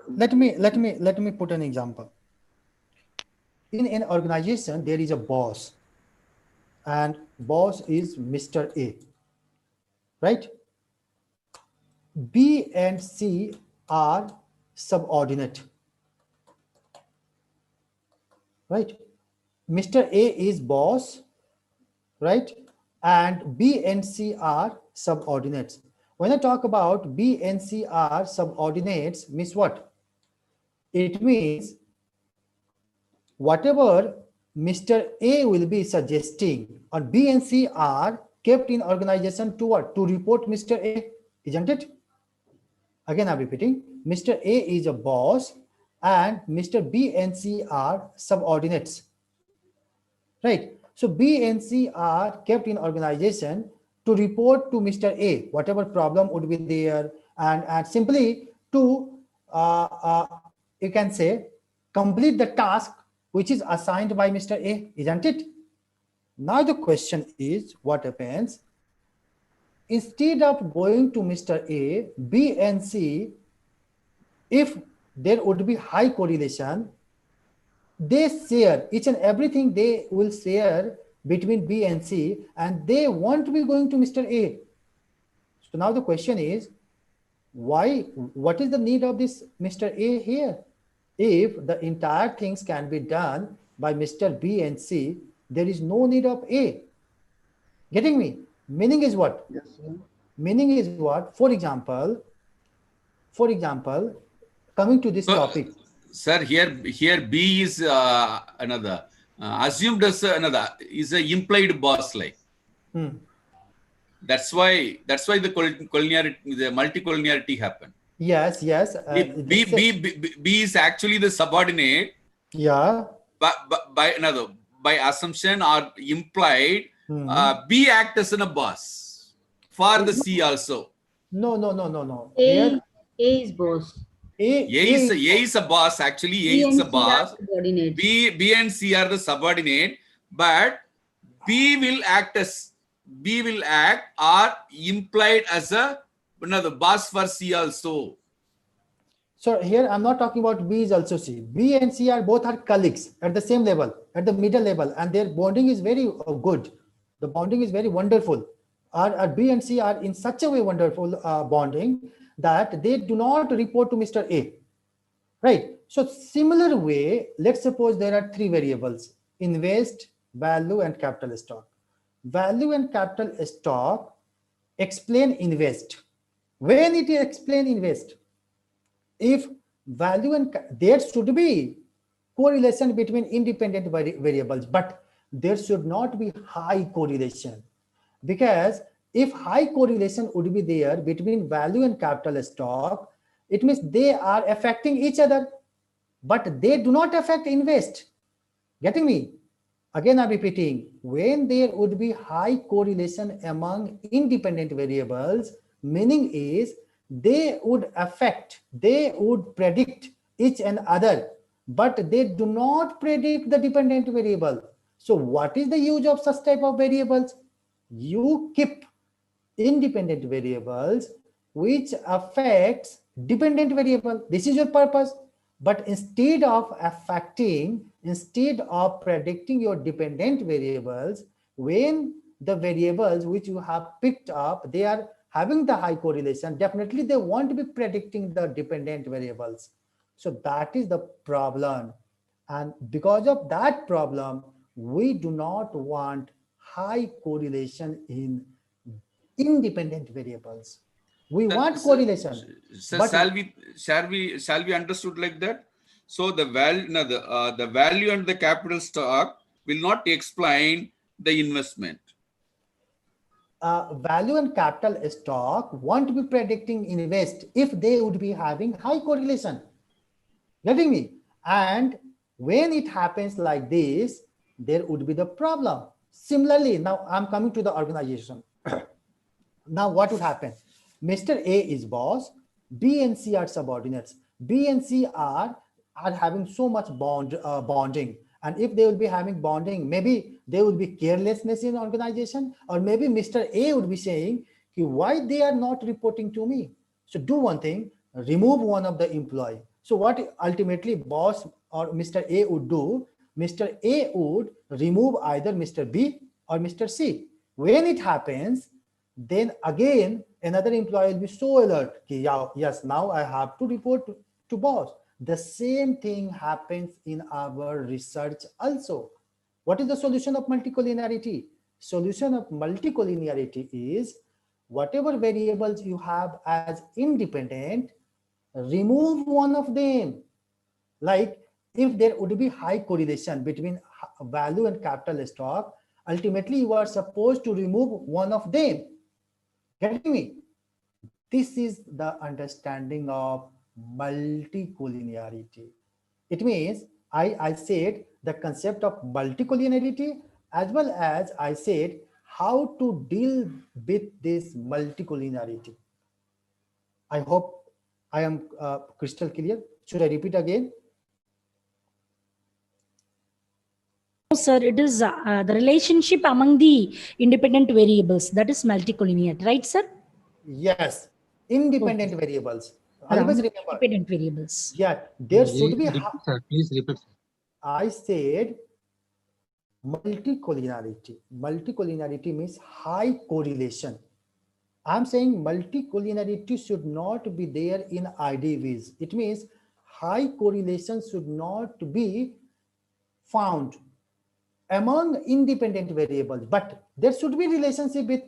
let me put an example. In an organization, there is a boss, and boss is Mr. A, right? B and C are subordinate, right? Mr. A is boss, right? And B and C are subordinates. When I talk about B and C are subordinates, means what? It means whatever Mr. A will be suggesting, or B and C are kept in organization to what? To report Mr. A, isn't it? Again, I'm repeating, Mr. A is a boss and Mr. B and C are subordinates, right? So B and C are kept in organization to report to Mr. A, whatever problem would be there, and simply to, you can say, complete the task which is assigned by Mr. A, isn't it? Now the question is, what happens? Instead of going to Mr. A, B and C, if there would be high correlation. They share each and everything, they will share between B and C, and they won't be going to Mr. A. So now the question is, why? What is the need of this Mr. A here? If the entire things can be done by Mr. B and C, there is no need of A. Getting me? Meaning is what? Yes, sir. Meaning is what? For example, coming to this So, topic. Sir, here B is another assumed as another is a implied boss like. That's why the collinearity, the multicollinearity happened. Yes. B is actually the subordinate. Yeah. By assumption or implied, B acts as a boss for the C also. No. A is boss. A is a boss. Actually, A is a boss. B and C are the subordinate, but B will act or implied as another boss for C also. So here I'm not talking about B is also C. B and C are both colleagues at the same level, at the middle level, and their bonding is very good. The bonding is very wonderful. Our B and C are in such a way wonderful bonding that they do not report to Mr. A. Right. So similar way, let's suppose there are three variables: invest, value, and capital stock. Value and capital stock explain invest. When it explain invest, if value and there should be correlation between independent variables, but there should not be high correlation, because if high correlation would be there between value and capital stock, it means they are affecting each other, but they do not affect invest. Getting me? Again, I'm repeating, when there would be high correlation among independent variables, meaning is they would predict each and other, but they do not predict the dependent variable. So what is the use of such type of variables? You keep independent variables which affects dependent variable. This is your purpose. But instead of predicting your dependent variables, when the variables which you have picked up, they are having the high correlation, definitely they won't be predicting the dependent variables. So that is the problem. And because of that problem, we do not want high correlation in independent variables. We want correlation. So shall we understood like that? So the value and the capital stock will not explain the investment. Value and capital stock won't be predicting invest if they would be having high correlation. Getting me? And when it happens like this, there would be the problem. Similarly, now I'm coming to the organization. Now what would happen? Mr. A is boss, B and C are subordinates. B and C are having so much bonding. And if they will be having bonding, maybe there will be carelessness in organization, or maybe Mr. A would be saying, why they are not reporting to me? So do one thing, remove one of the employee. So what ultimately boss or Mr. A would do, Mr. A would remove either Mr. B or Mr. C. When it happens, then again, another employee will be so alert. Yes, now I have to report to boss. The same thing happens in our research also. What is the solution of multicollinearity? Solution of multicollinearity is whatever variables you have as independent, remove one of them. Like if there would be high correlation between value and capital stock, ultimately you are supposed to remove one of them. Getting me? This is the understanding of multicollinearity. It means I said the concept of multicollinearity, as well as I said how to deal with this multicollinearity. I hope I am crystal clear. Should I repeat again? No, sir, it is the relationship among the independent variables. That is multicollinear, right, sir? Yes, independent variables. Always among remember, independent variables. yeah, there should be, Repeat, sir. Please repeat. I said multicollinearity. Multicollinearity means high correlation. I'm saying multicollinearity should not be there in IDVs. It means high correlation should not be found among independent variables, but there should be relationship with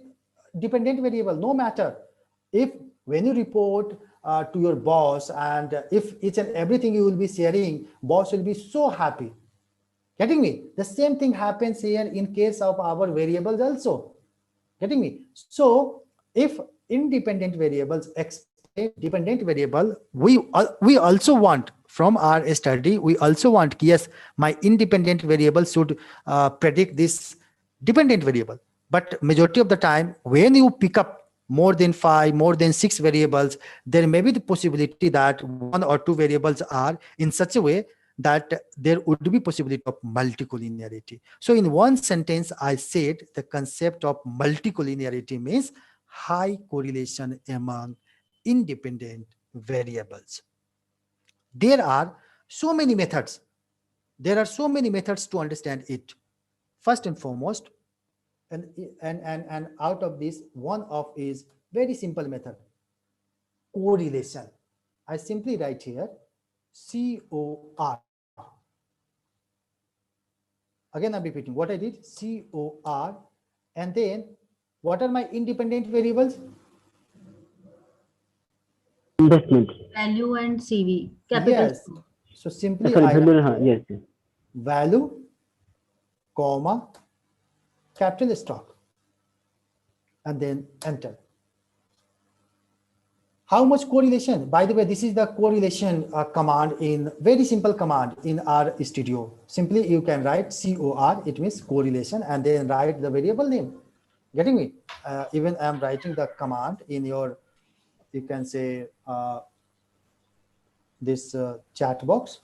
dependent variable, no matter if when you report to your boss, and if each and everything you will be sharing, boss will be so happy. Getting me? The same thing happens here in case of our variables also. Getting me? So if independent variables explain dependent variable, we also want from our study, we also want, yes, my independent variable should predict this dependent variable. But majority of the time, when you pick up more than 5, more than 6 variables, there may be the possibility that 1 or 2 variables are in such a way that there would be possibility of multicollinearity. So in one sentence, I said the concept of multicollinearity means high correlation among independent variables. There are so many methods. There are so many methods to understand it. First and foremost, and out of this, one of is very simple method, correlation. I simply write here COR. Again, I'm repeating what I did, COR, and then what are my independent variables? Investment. Value and CV. Capital. Yes. So simply Sorry, I value, write yes. value, comma, capital stock, and then enter. How much correlation? By the way, this is the correlation command, in very simple command in our studio. Simply you can write COR, it means correlation, and then write the variable name. Getting me? Even I'm writing the command in your, you can say, this chat box.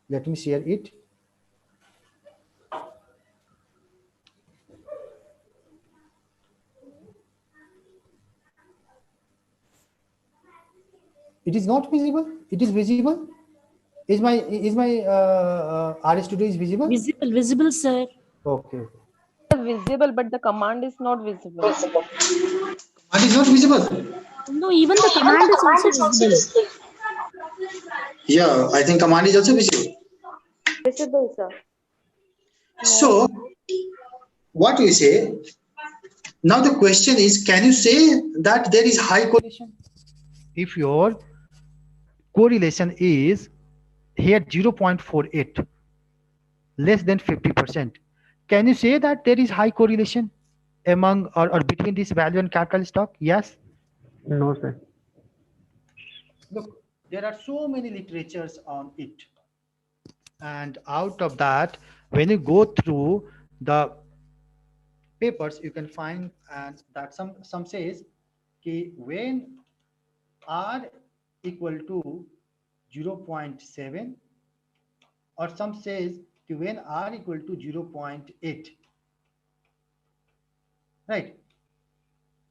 Let me share it. It is not visible. It is visible. Is my RStudio is visible? Visible, sir. Okay. Visible, but the command is not visible. Command is not visible. No, even the command is also visible. Yeah, I think command is also visible. Visible, sir. So, what we say now, the question is, can you say that there is high correlation? If your correlation is here 0.48, less than 50%, can you say that there is high correlation among or between this value and capital stock? Yes. No, sir. Look, there are so many literatures on it, and out of that, when you go through the papers, you can find and that some says कि when R equal to 0.7, or some says कि when R equal to 0.8, right?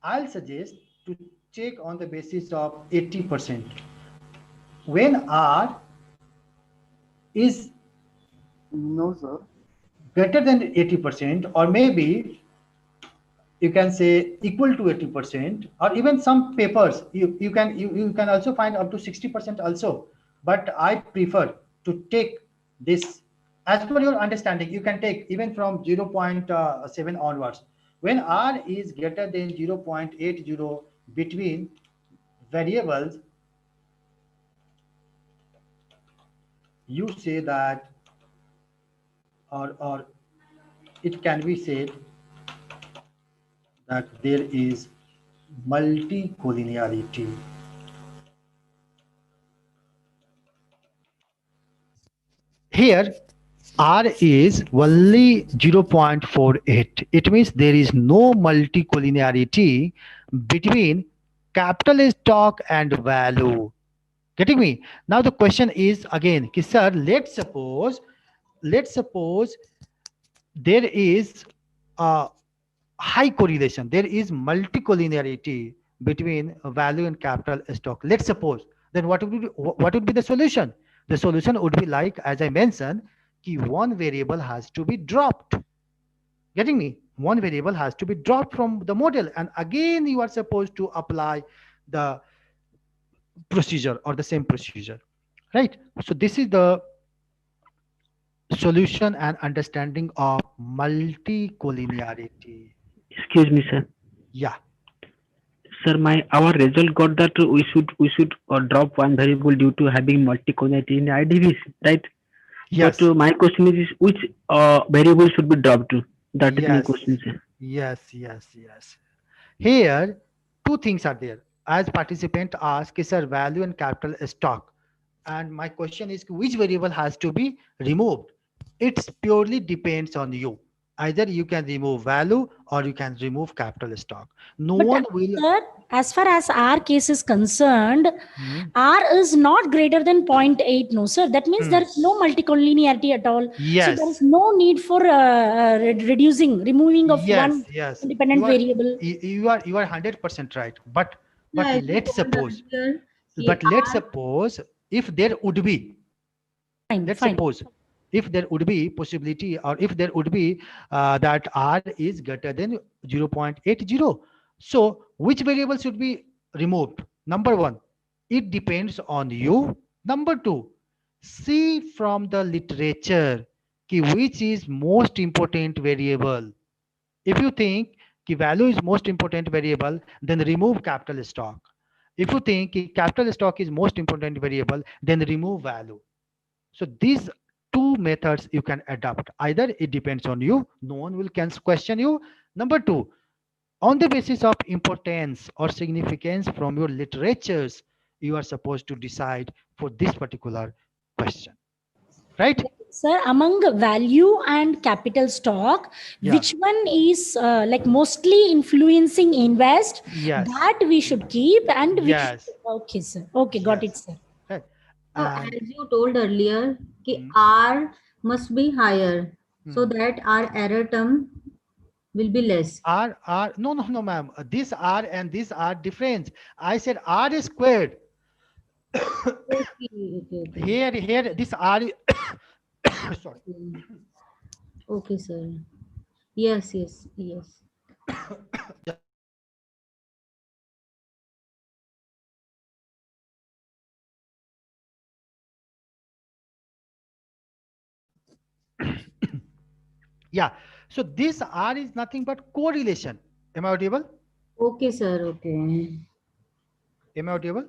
I'll suggest to check on the basis of 80%. When R is No, sir. greater than 80%, or maybe you can say equal to 80%, or even some papers you can also find up to 60% also, but I prefer to take this as per your understanding. You can take even from 0.7 onwards. When R is greater than 0.80 between variables, you say that, or it can be said that there is multicollinearity. Here, R is only 0.48. It means there is no multicollinearity between capital stock and value. Getting me? Now the question is again, sir, let's suppose there is a high correlation, there is multicollinearity between value and capital stock. Let's suppose, then what would be the solution? The solution would be like, as I mentioned, key one variable has to be dropped. Getting me? One variable has to be dropped from the model, and again you are supposed to apply the procedure or the same procedure, right? So this is the solution and understanding of multicollinearity. Excuse me, sir. Yeah. Sir, our result got that we should drop one variable due to having multi-collinearity in IDVs, right? But Yes. my question is which variable should be dropped to? That is my Yes. question, sir. Yes. Here, two things are there. As participant ask, is our value and capital stock? And my question is, which variable has to be removed? It purely depends on you. Either you can remove value or you can remove capital stock. No But one will. sir, as far as our case is concerned, Hmm. R is not greater than 0.8. No, sir. That means there is no multicollinearity at all. So there is Yes. no need for removing of one Yes. independent variable. You are 100% right. But Yeah, as you let's told suppose, earlier, ki R, if there would be, Fine, let's fine. suppose if there would be possibility, or if there would be that R is greater than 0.80, so which variable should be removed? Number one, it depends on you. Number two, see from the literature ki which is most important variable. If you think ki value is most important variable, then remove capital stock. If you think ki capital stock is most important variable, then remove value. So these two methods you can adopt. Either it depends on you, no one will can question you. Number two, on the basis of importance or significance from your literatures, you are supposed to decide for this particular question, right? Sir, among value and capital stock, Yeah. which one is like mostly influencing invest, Yes. that we should keep, and which, Yes. okay, sir. Okay, got it, Yes. sir. Right. so And as you told earlier, ki hmm, R must be higher so hmm. that our error term will be less. No, ma'am. This R and this are different. I said R is squared. Okay. Here, this R. Sorry. Okay, okay, sir. Yes. Yeah. So this R is nothing but correlation. Am I audible? Okay, sir. Okay. Am I audible?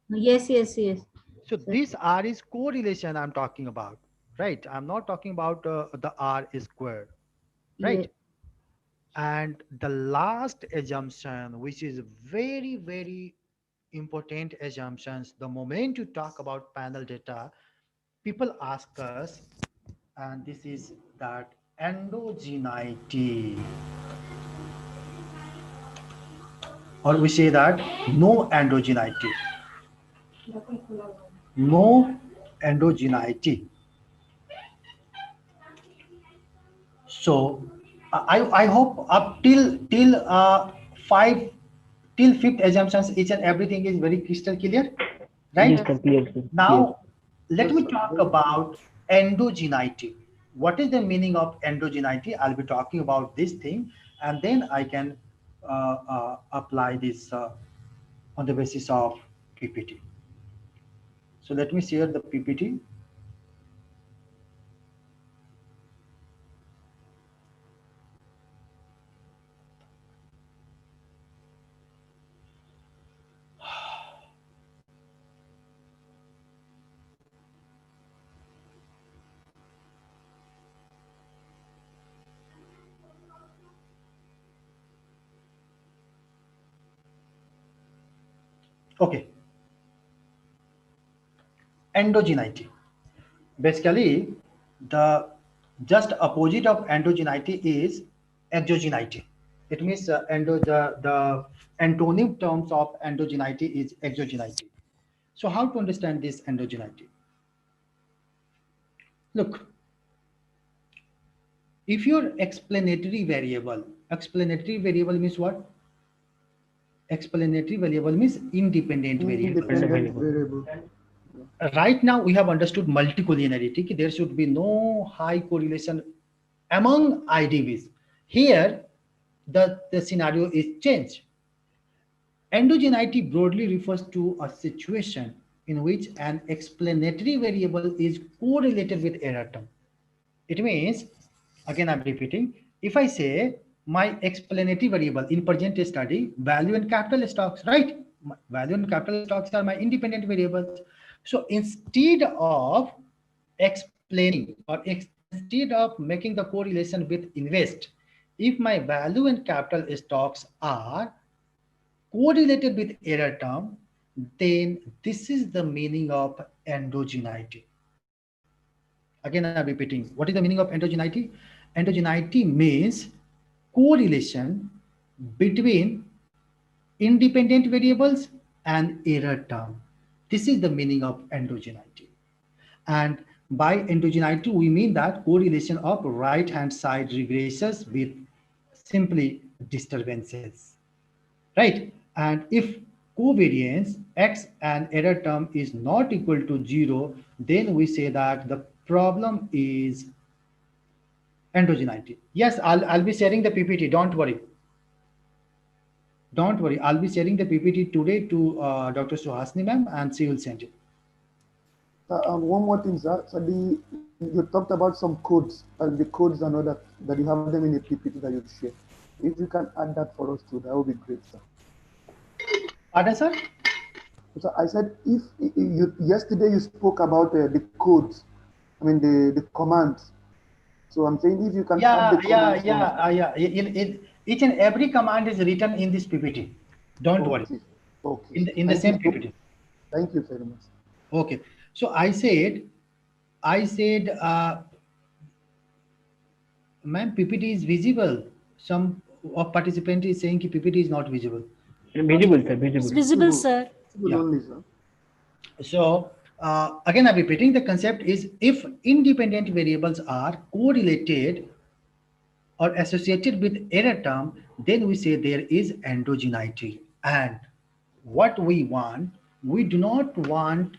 Yes. So Sir. this R is correlation I'm talking about, right? I'm not talking about the R is squared, Yes. right? And the last assumption, which is very important assumptions, the moment you talk about panel data, people ask us, and this is that endogeneity, or we say that no endogeneity, no endogeneity. So I hope up till five till fifth assumptions, each and everything is very crystal clear, Yes, right? Yes. sir. Clear, sir. Clear. Now let me talk about endogeneity. What is the meaning of endogeneity? I'll be talking about this thing, and then I can apply this on the basis of PPT. So let me share the PPT. Okay, endogeneity. Basically, the just opposite of endogeneity is exogeneity. It means the antonym terms of endogeneity is exogeneity. So how to understand this endogeneity? Look, if your explanatory variable means what? explanatory variable means independent variable. Independent variable. Right now we have understood multicollinearity. There should be no high correlation among IDVs. Here, the scenario is changed. Endogeneity broadly refers to a situation in which an explanatory variable is correlated with error term. It means, again I'm repeating, if I say my explanatory variable in present study, value and capital stocks, right? Value and capital stocks are my independent variables. So instead of explaining or instead of making the correlation with invest, if my value and capital stocks are correlated with error term, then this is the meaning of endogeneity. Again, I'm repeating. What is the meaning of endogeneity? Endogeneity means correlation between independent variables and error term. This is the meaning of endogeneity. And by endogeneity, we mean that correlation of right-hand side regresses with simply disturbances, right? And if covariance x and error term is not equal to 0, then we say that the problem is endogeneity. Yes, I'll be sharing the PPT. Don't worry. Don't worry. I'll be sharing the PPT today to Dr. Suhasini ma'am, and she will send it. One more thing, sir. So you talked about some codes and the codes and all that you have them in a PPT that you share. If you can add that for us too, that would be great, sir. Pardon, sir? So I said, if you yesterday you spoke about the codes, I mean the commands. So I'm saying if you can add the commands. Each and every command is written in this PPT. Don't worry. Okay. In the same PPT. Thank you very much. Okay. So I said, ma'am, PPT is visible. Some of participant is saying that PPT is not visible. Visible, sir. Visible. It's visible, sir. Yeah. Only, sir. So again, I'm repeating, the concept is if independent variables are correlated or associated with error term, then we say there is endogeneity. And what we want, we do not want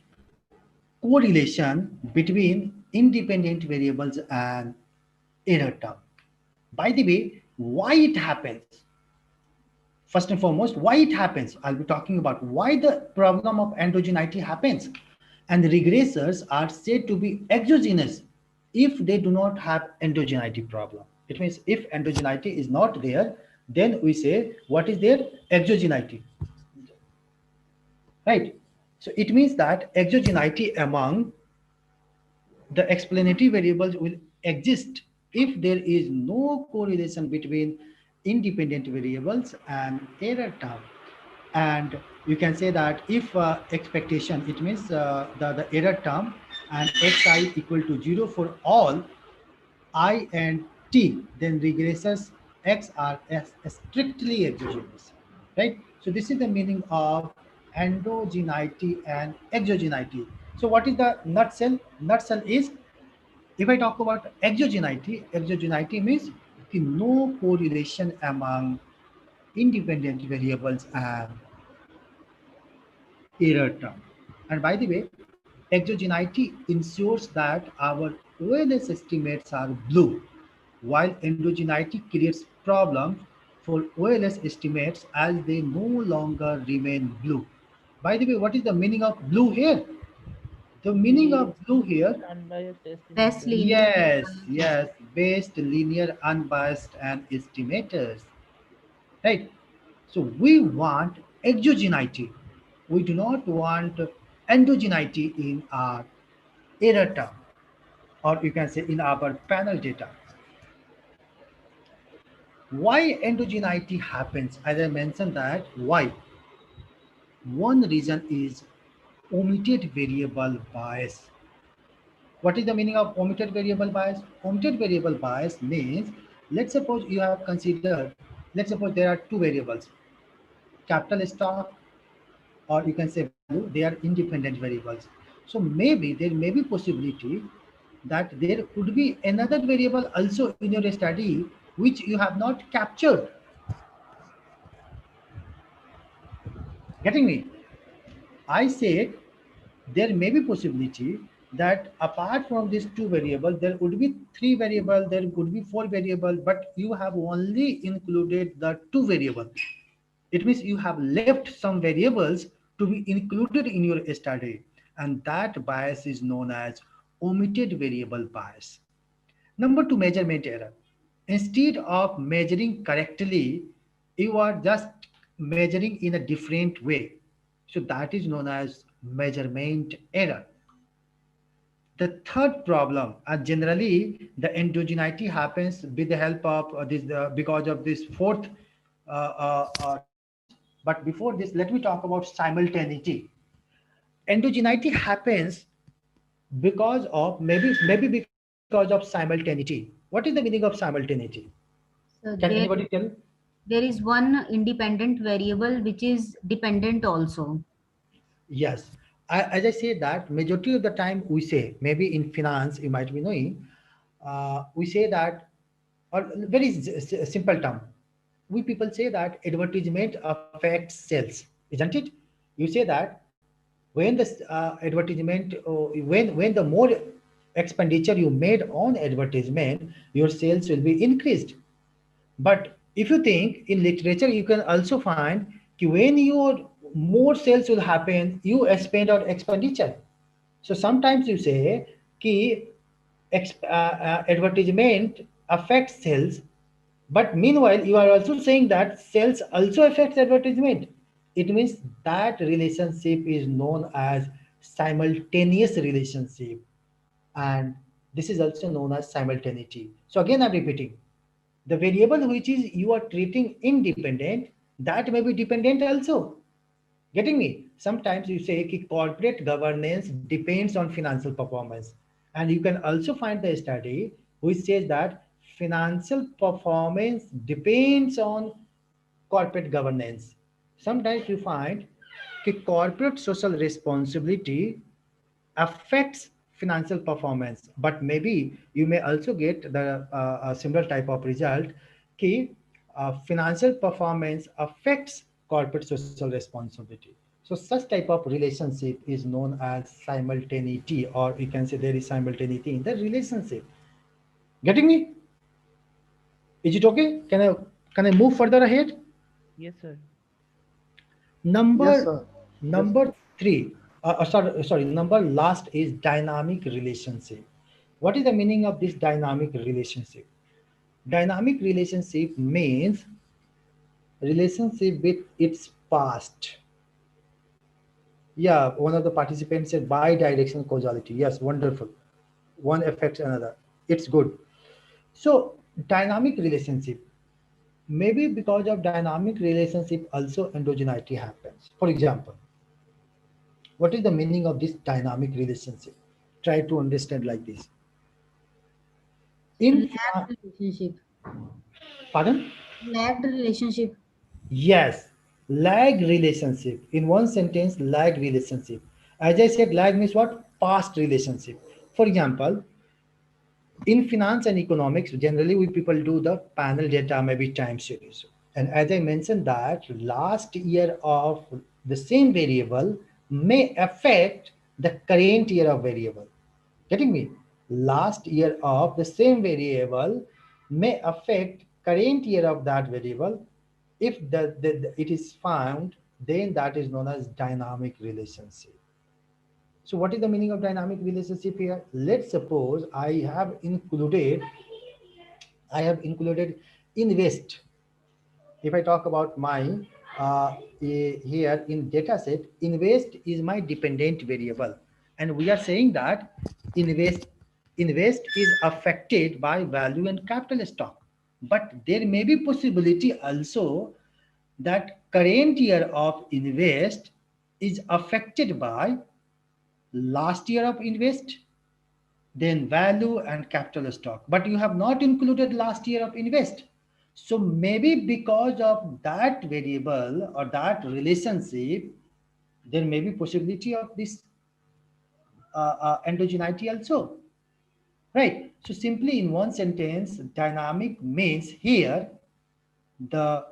correlation between independent variables and error term. By the way, why it happens? First and foremost, why it happens? I'll be talking about why the problem of endogeneity happens. And the regressors are said to be exogenous if they do not have endogeneity problem. It means if endogeneity is not there, then we say what is there? Exogeneity. Right? So it means that exogeneity among the explanatory variables will exist if there is no correlation between independent variables and error term. And you can say that if expectation, it means the error term and xi equal to 0 for all I and t, then regresses x are strictly exogenous, right? So this is the meaning of endogeneity and exogeneity. So what is the nutshell? Nutshell is, if I talk about exogeneity, exogeneity means the no correlation among independent variables and error term. And by the way, exogeneity ensures that our OLS estimates are blue, while endogeneity creates problems for OLS estimates as they no longer remain blue. By the way, what is the meaning of blue here? The meaning of blue here, Best linear. yes, based, linear, unbiased, and estimators, right? So we want exogeneity. We do not want endogeneity in our error term, or you can say in our panel data. Why endogeneity happens? As I mentioned that, why? One reason is omitted variable bias. What is the meaning of omitted variable bias? Omitted variable bias means, let's suppose you have considered, let's suppose there are two variables, capital stock, or you can say value, they are independent variables. So maybe there may be possibility that there could be another variable also in your study which you have not captured. Getting me? I said there may be possibility that apart from these two variables, there would be three variables, there would be four variables, but you have only included the two variables. It means you have left some variables to be included in your study, and that bias is known as omitted variable bias. Number two, measurement error. Instead of measuring correctly, you are just measuring in a different way. So that is known as measurement error. The third problem, generally the endogeneity happens with the help of this, because of this fourth test. But before this, let me talk about simultaneity. Endogeneity happens because of maybe because of simultaneity. What is the meaning of simultaneity? So Can anybody tell? there is one independent variable which is dependent also. Yes. As I say that majority of the time we say, maybe in finance, you might be knowing, we say that, or very simple term, we people say that advertisement affects sales, isn't it? You say that when the advertisement, when the more expenditure you made on advertisement, your sales will be increased. But if you think in literature, you can also find कि when your more sales will happen, you spend on expenditure. So sometimes you say कि advertisement affects sales, but meanwhile you are also saying that sales also affects advertisement. It means that relationship is known as simultaneous relationship, and this is also known as simultaneity. So again, I'm repeating, the variable which is you are treating independent, that may be dependent also. Getting me? Sometimes you say कि corporate governance depends on financial performance, and you can also find the study which says that financial performance depends on corporate governance. Sometimes you find कि corporate social responsibility affects financial performance, but maybe you may also get the similar type of result कि financial performance affects corporate social responsibility. So such type of relationship is known as simultaneity, or you can say there is simultaneity in the relationship. Getting me? Is it okay? Can I move further ahead? Yes, sir. Yes, Number sir. Yes. number three, sorry, number last is dynamic relationship. What is the meaning of this dynamic relationship? Dynamic relationship means relationship with its past. Yeah, one of the participants said bi-directional causality. Yes, wonderful. One affects another. It's good. So dynamic relationship. Maybe because of dynamic relationship also endogeneity happens. For example, what is the meaning of this dynamic relationship? Try to understand like this. In Lagged relationship. pardon? Lagged relationship. Yes, lag relationship. In one sentence, lag relationship. As I said, lag means what? Past relationship. For example, in finance and economics, generally we people do the panel data, maybe time series. And as I mentioned that last year of the same variable may affect the current year of variable. Getting me? Last year of the same variable may affect current year of that variable. If it is found, then that is known as dynamic relationship. So what is the meaning of dynamic relationship here? Let's suppose I have included invest. If I talk about my here in data set, invest is my dependent variable, and we are saying that invest invest is affected by value and capital stock. But there may be possibility also that current year of invest is affected by last year of invest, then value and capital stock. But you have not included last year of invest. So maybe because of that variable or that relationship, there may be possibility of this endogeneity also. Right. So simply in one sentence, dynamic means here the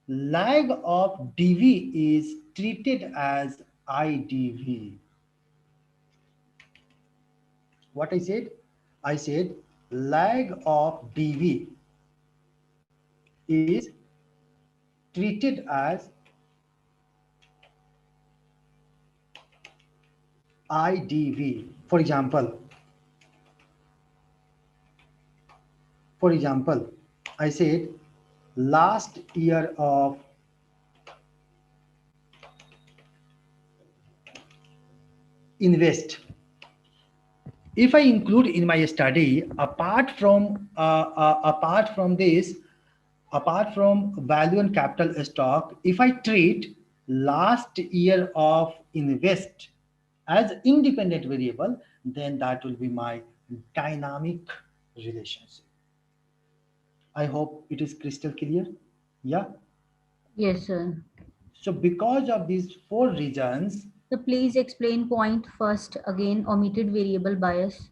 lag of dv is treated as idv. What I said? I said lag of dv is treated as idv. For example, I said last year of invest. If I include in my study, apart from value and capital stock, if I treat last year of invest as independent variable, then that will be my dynamic relationship. I hope it is crystal clear. Yeah. Yes, sir. So because of these four reasons, So please explain point first again, omitted variable bias.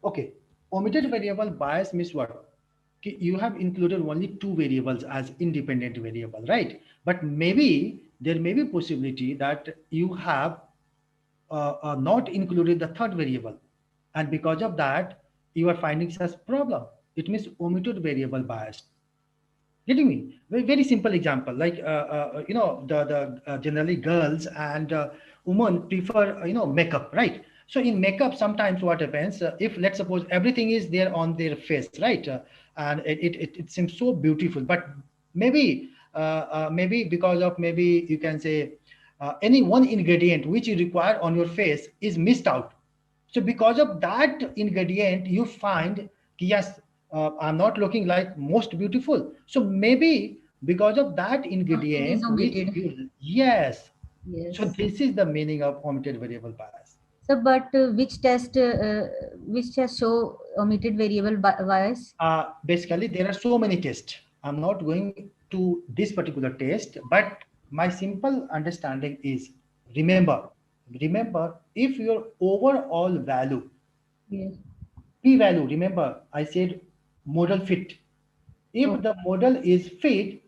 okay, omitted variable bias means what? You have included only two variables as independent variable, right? But maybe there may be possibility that you have not included the third variable, and because of that you are finding such problem. It means omitted variable bias. Getting me? Very, very simple example, like the generally girls and women prefer makeup, right? So in makeup, sometimes what happens, if let's suppose everything is there on their face, right? And it seems so beautiful, but maybe because of, maybe you can say, any one ingredient which you require on your face is missed out. So because of that ingredient, you find, yes, I'm not looking like most beautiful. So maybe because of that Something is ingredient, which omitted. you, yes. So Yes. this is the meaning of omitted variable bias. So, but which test show omitted variable bias? Basically, there are so many tests. I'm not going to this particular test, but my simple understanding is, remember, remember, if your overall value, Yes. p value, remember I said model fit. If Okay. the model is fit,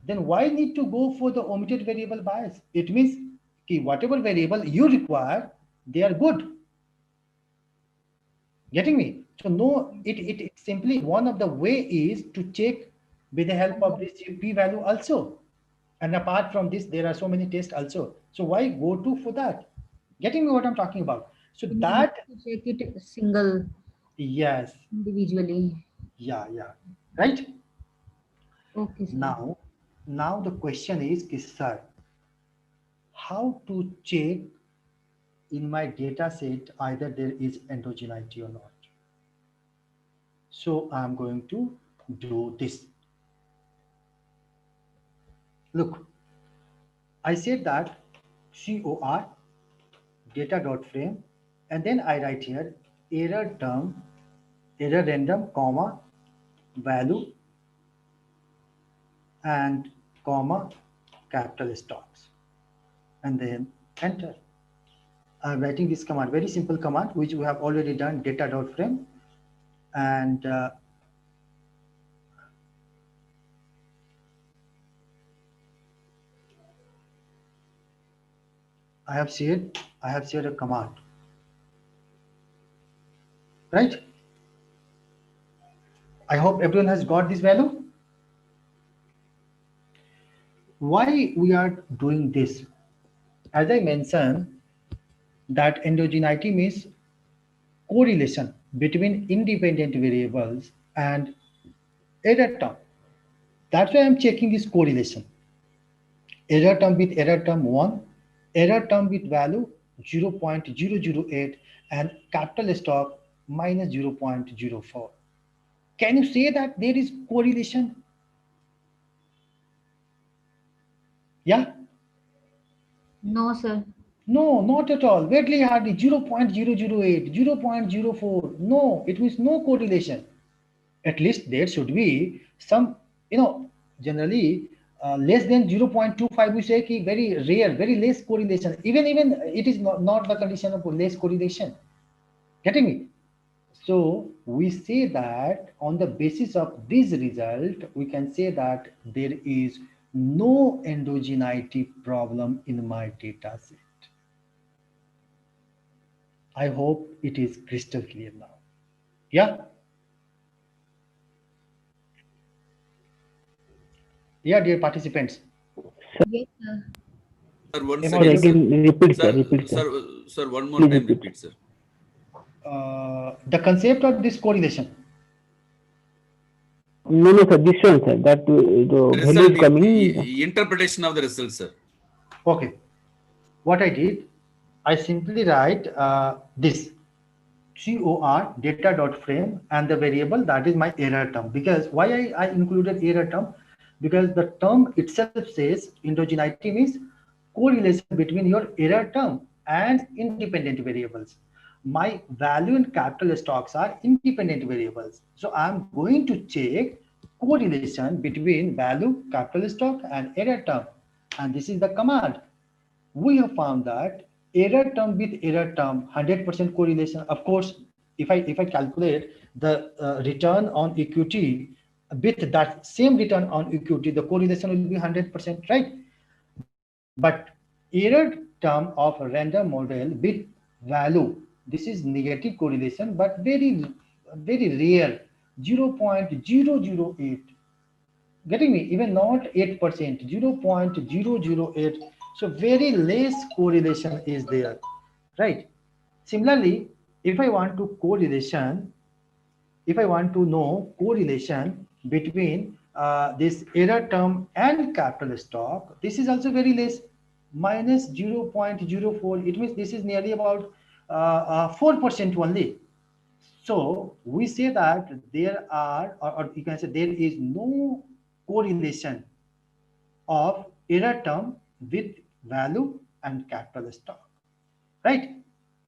then why need to go for the omitted variable bias? It means whatever variable you require, they are good. Getting me? So no, it simply one of the way is to check with the help of this p value also. And apart from this, there are so many tests also. So why go to for that? Getting me what I'm talking about? So No need that, to check it single yes, individually. yeah, right. Okay, sir. Now the question is, sir, how to check in my data set either there is endogeneity or not? So I'm going to do this. Look, I said that COR data dot frame, and then I write here error term, error random, comma, value, and comma, capital stocks, and then enter. I'm writing this command, very simple command, which we have already done, data dot frame, and I have shared a command, right? I hope everyone has got this value. Why we are doing this? As I mentioned, that endogeneity means correlation between independent variables and error term. That's why I'm checking this correlation. Error term with error term 1, error term with value 0.008, and capital stock minus 0.04. Can you say that there is correlation? Yeah? No, sir. No, not at all. Weirdly hardly 0.008, 0.04. No, it means no correlation. At least there should be some, generally less than 0.25, we say ki very rare, very less correlation. Even it is not the condition of less correlation. Getting me? So we say that on the basis of this result, we can say that there is no endogeneity problem in my data set. I hope it is crystal clear now. Yeah? Yeah, dear participants. Yes, sir. Sir, one Am I Sir, second, sir. again, repeat, sir. Sir, Repeat, sir, sir. sir, one more Please time, repeat. repeat, sir. The concept of this correlation. No, no, sir. This one, sir. That the value Result, is coming. interpretation of the result, sir. Okay. What I did, I simply write this COR data.frame and the variable that is my error term. Because why I included error term? Because the term itself says endogeneity means correlation between your error term and independent variables. My value and capital stocks are independent variables. So I'm going to check correlation between value, capital stock and error term. And this is the command. We have found that error term with error term 100% correlation. Of course, if I calculate the return on equity with that same return on equity, the correlation will be 100%, right? But error term of random model with value, this is negative correlation, but very rare, 0.008. Getting me? Even not 8%, 0.008. So very less correlation is there, right? Similarly, if I want to correlation, if I want to know correlation between this error term and capital stock, this is also very less, minus 0.04. It means this is nearly about 4% only. So we say that there are, or you can say there is no correlation of error term with value and capital stock, right?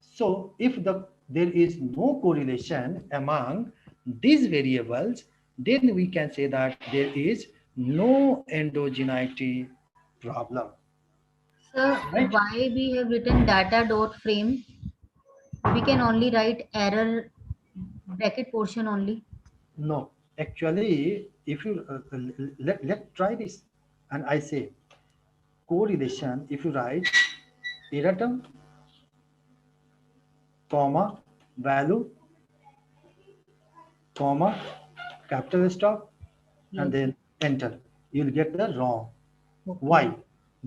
So if there is no correlation among these variables, then we can say that there is no endogeneity problem, Sir, right? why we have written data dot frame? We can only write error bracket portion only. No, actually, if you let's try this, and I say correlation. If you write error term, comma, value, comma, capital stock, and Yes. then enter, you'll get the wrong. Okay. Why?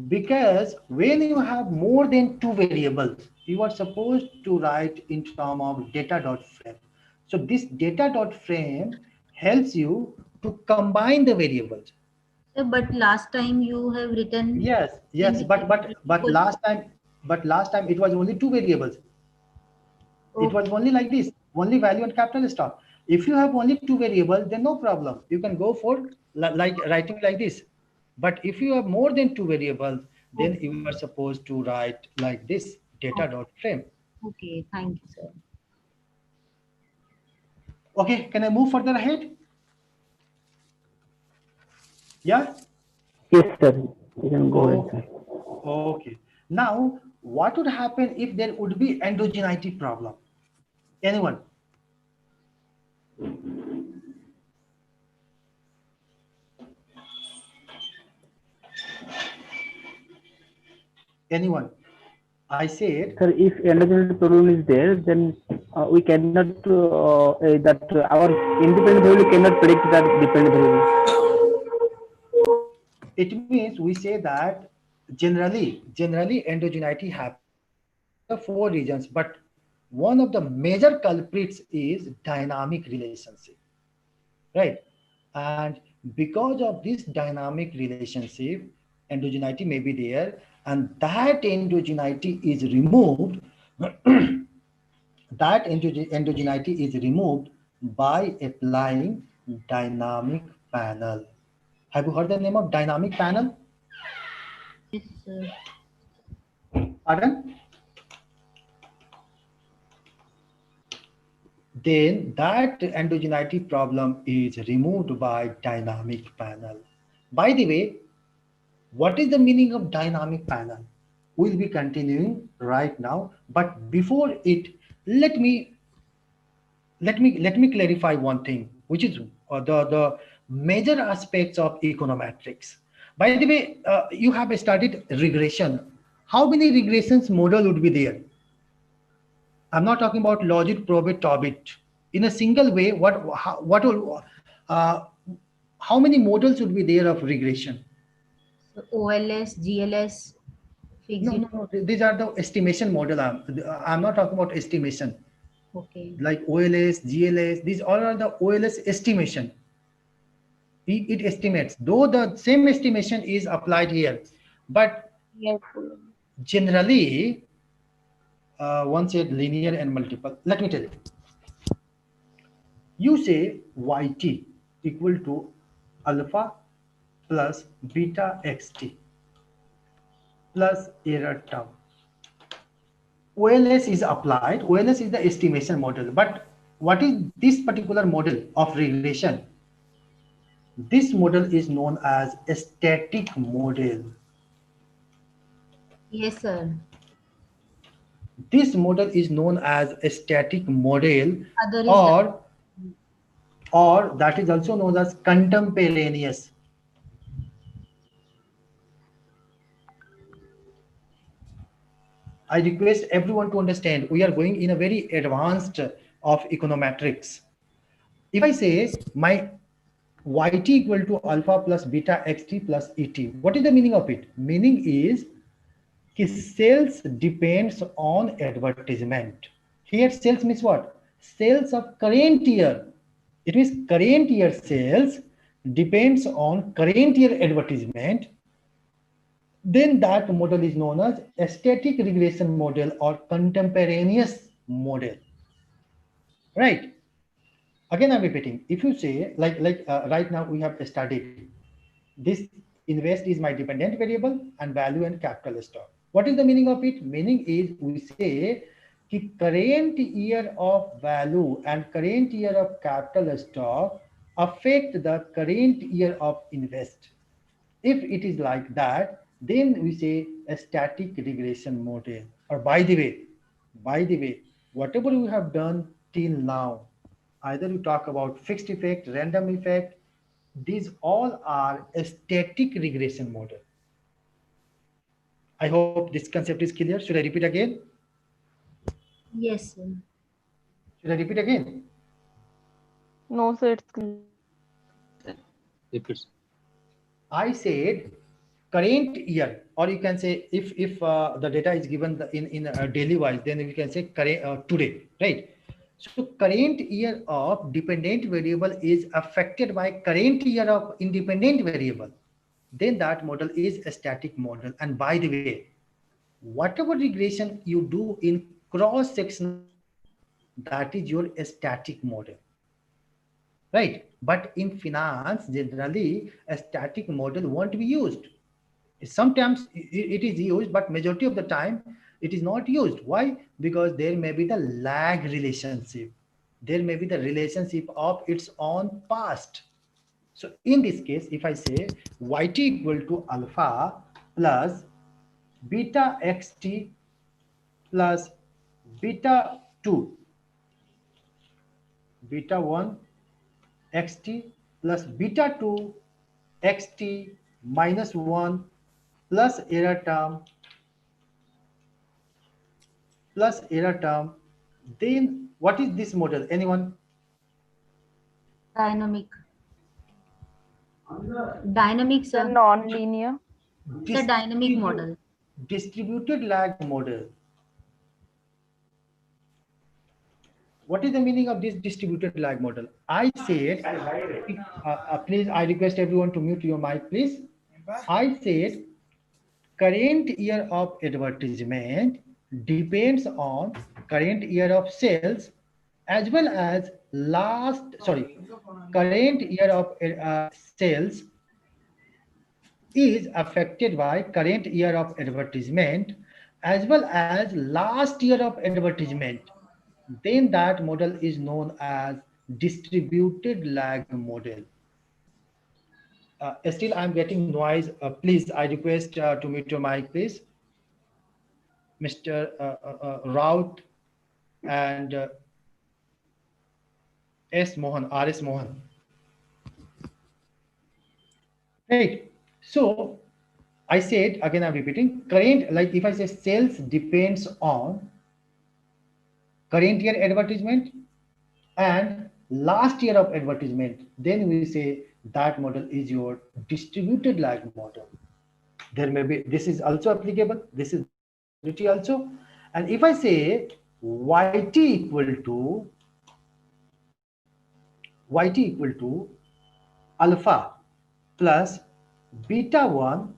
Because when you have more than two variables, you are supposed to write in term of data dot frame. So this data dot frame helps you to combine the variables. Sir, but last time you have written Yes, but last time it was only two variables. It was Okay. only like this, only value and capital stock. If you have only two variables, then no problem. You can go for like writing like this. But if you have more than two variables, then Okay. you are supposed to write like this, data Okay. dot frame. Okay. Thank you, sir. Okay, can I move further ahead? Yeah. Yes, sir. You can go ahead, Okay. sir. Okay. Now, what would happen if there would be endogeneity problem? Anyone? Anyone? I said, Sir, if endogenous problem is there, then we cannot that our independent variable cannot predict that dependent variable. it means we say that generally endogeneity happens for the four reasons, but one of the major culprits is dynamic relationship, right? And because of this dynamic relationship, endogeneity may be there, and that endogeneity is removed. That endogeneity is removed by applying dynamic panel. Have you heard the name of dynamic panel? Yes, sir. Pardon? Then that endogeneity problem is removed by dynamic panel. By the way, what is the meaning of dynamic panel? We'll be continuing right now, but before it, let me let me clarify one thing, which is the major aspects of econometrics. By the way, you have studied regression. How many regressions model would be there? I'm not talking about logit, probit, tobit. In a single way, what will, how many models would be there of regression? So OLS, GLS, fixed. No. These are the estimation model. I'm not talking about estimation. Okay. Like OLS, GLS, these all are the OLS estimation. It estimates, though the same estimation is applied here, but Yes. generally one said linear and multiple. Let me tell you. You say yt equal to alpha plus beta xt plus error term. OLS is applied. OLS is the estimation model. But what is this particular model of regression? This model is known as a static model. Yes, sir. This model is known as a static model, Other is or or that is also known as contemporaneous. I request everyone to understand we are going in a very advanced of econometrics. If I say my yt equal to alpha plus beta xt plus et, what is the meaning of it? Meaning is sales depends on advertisement. Here sales means what? Sales of current year. It means current year sales depends on current year advertisement. Then that model is known as a static regression model or contemporaneous model. Right? Again, I'm repeating. If you say right now we have studied this invest is my dependent variable and value and capital stock. What is the meaning of it? Meaning is we say कि current year of value and current year of capital stock affect the current year of invest. If it is like that, then we say a static regression model. Or by the way, whatever we have done till now, either you talk about fixed effect, random effect, these all are a static regression model. I hope this concept is clear. Should I repeat again? yes, sir. Should I repeat again? No, sir, it's clear. Repeats. I said current year, or you can say if the data is given in daily wise, then we can say current today, right? So current year of dependent variable is affected by current year of independent variable. Then that model is a static model. And by the way, whatever regression you do in cross-sectional data, that is your static model. Right? But in finance, generally, a static model won't be used. Sometimes it is used, but majority of the time it is not used. Why? Because there may be the lag relationship. There may be the relationship of its own past. So in this case, if I say yt equal to alpha plus beta xt plus beta 2, beta 1 xt plus beta 2 xt minus 1 plus error term, then what is this model? Anyone? Dynamic. Dynamic, The sir. non-linear. It's a dynamic model. Distributed lag model. What is the meaning of this distributed lag model? I said, please, I request everyone to mute your mic, please. I said current year of advertisement depends on current year of sales as well as current year of sales is affected by current year of advertisement as well as last year of advertisement. Then that model is known as distributed lag model. Still, I'm getting noise. Please, I request to mute your mic, please. Mr. Raut and S. Mohan, R.S. Mohan. Right. So I said, again I'm repeating, current, like if I say sales depends on current year advertisement and last year of advertisement, then we say that model is your distributed lag model. There may be, this is also applicable, this is the possibility also. And if I say yt equal to alpha plus beta 1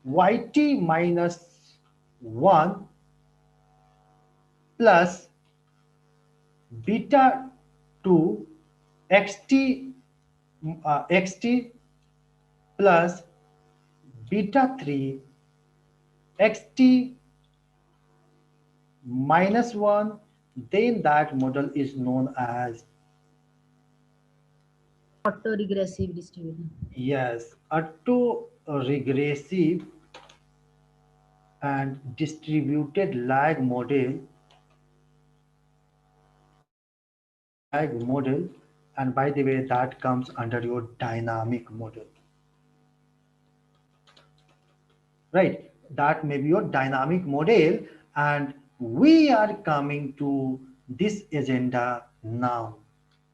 yt minus 1 plus beta 2 xt xt plus beta 3 xt minus 1, then that model is known as Auto-regressive distribution. yes, auto-regressive and distributed lag model, and by the way that comes under your dynamic model, right? That may be your dynamic model, and we are coming to this agenda now.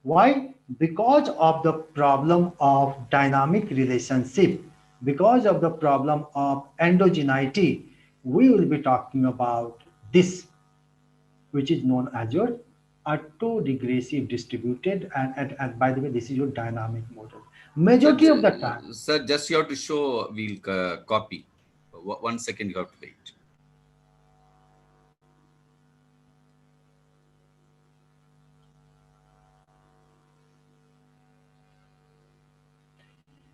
Why? Because of the problem of dynamic relationship, because of the problem of endogeneity, we will be talking about this, which is known as your auto-regressive distributed, and by the way, this is your dynamic model. Majority of the time. Sir, just you have to show, we'll copy. 1 second, you have to wait.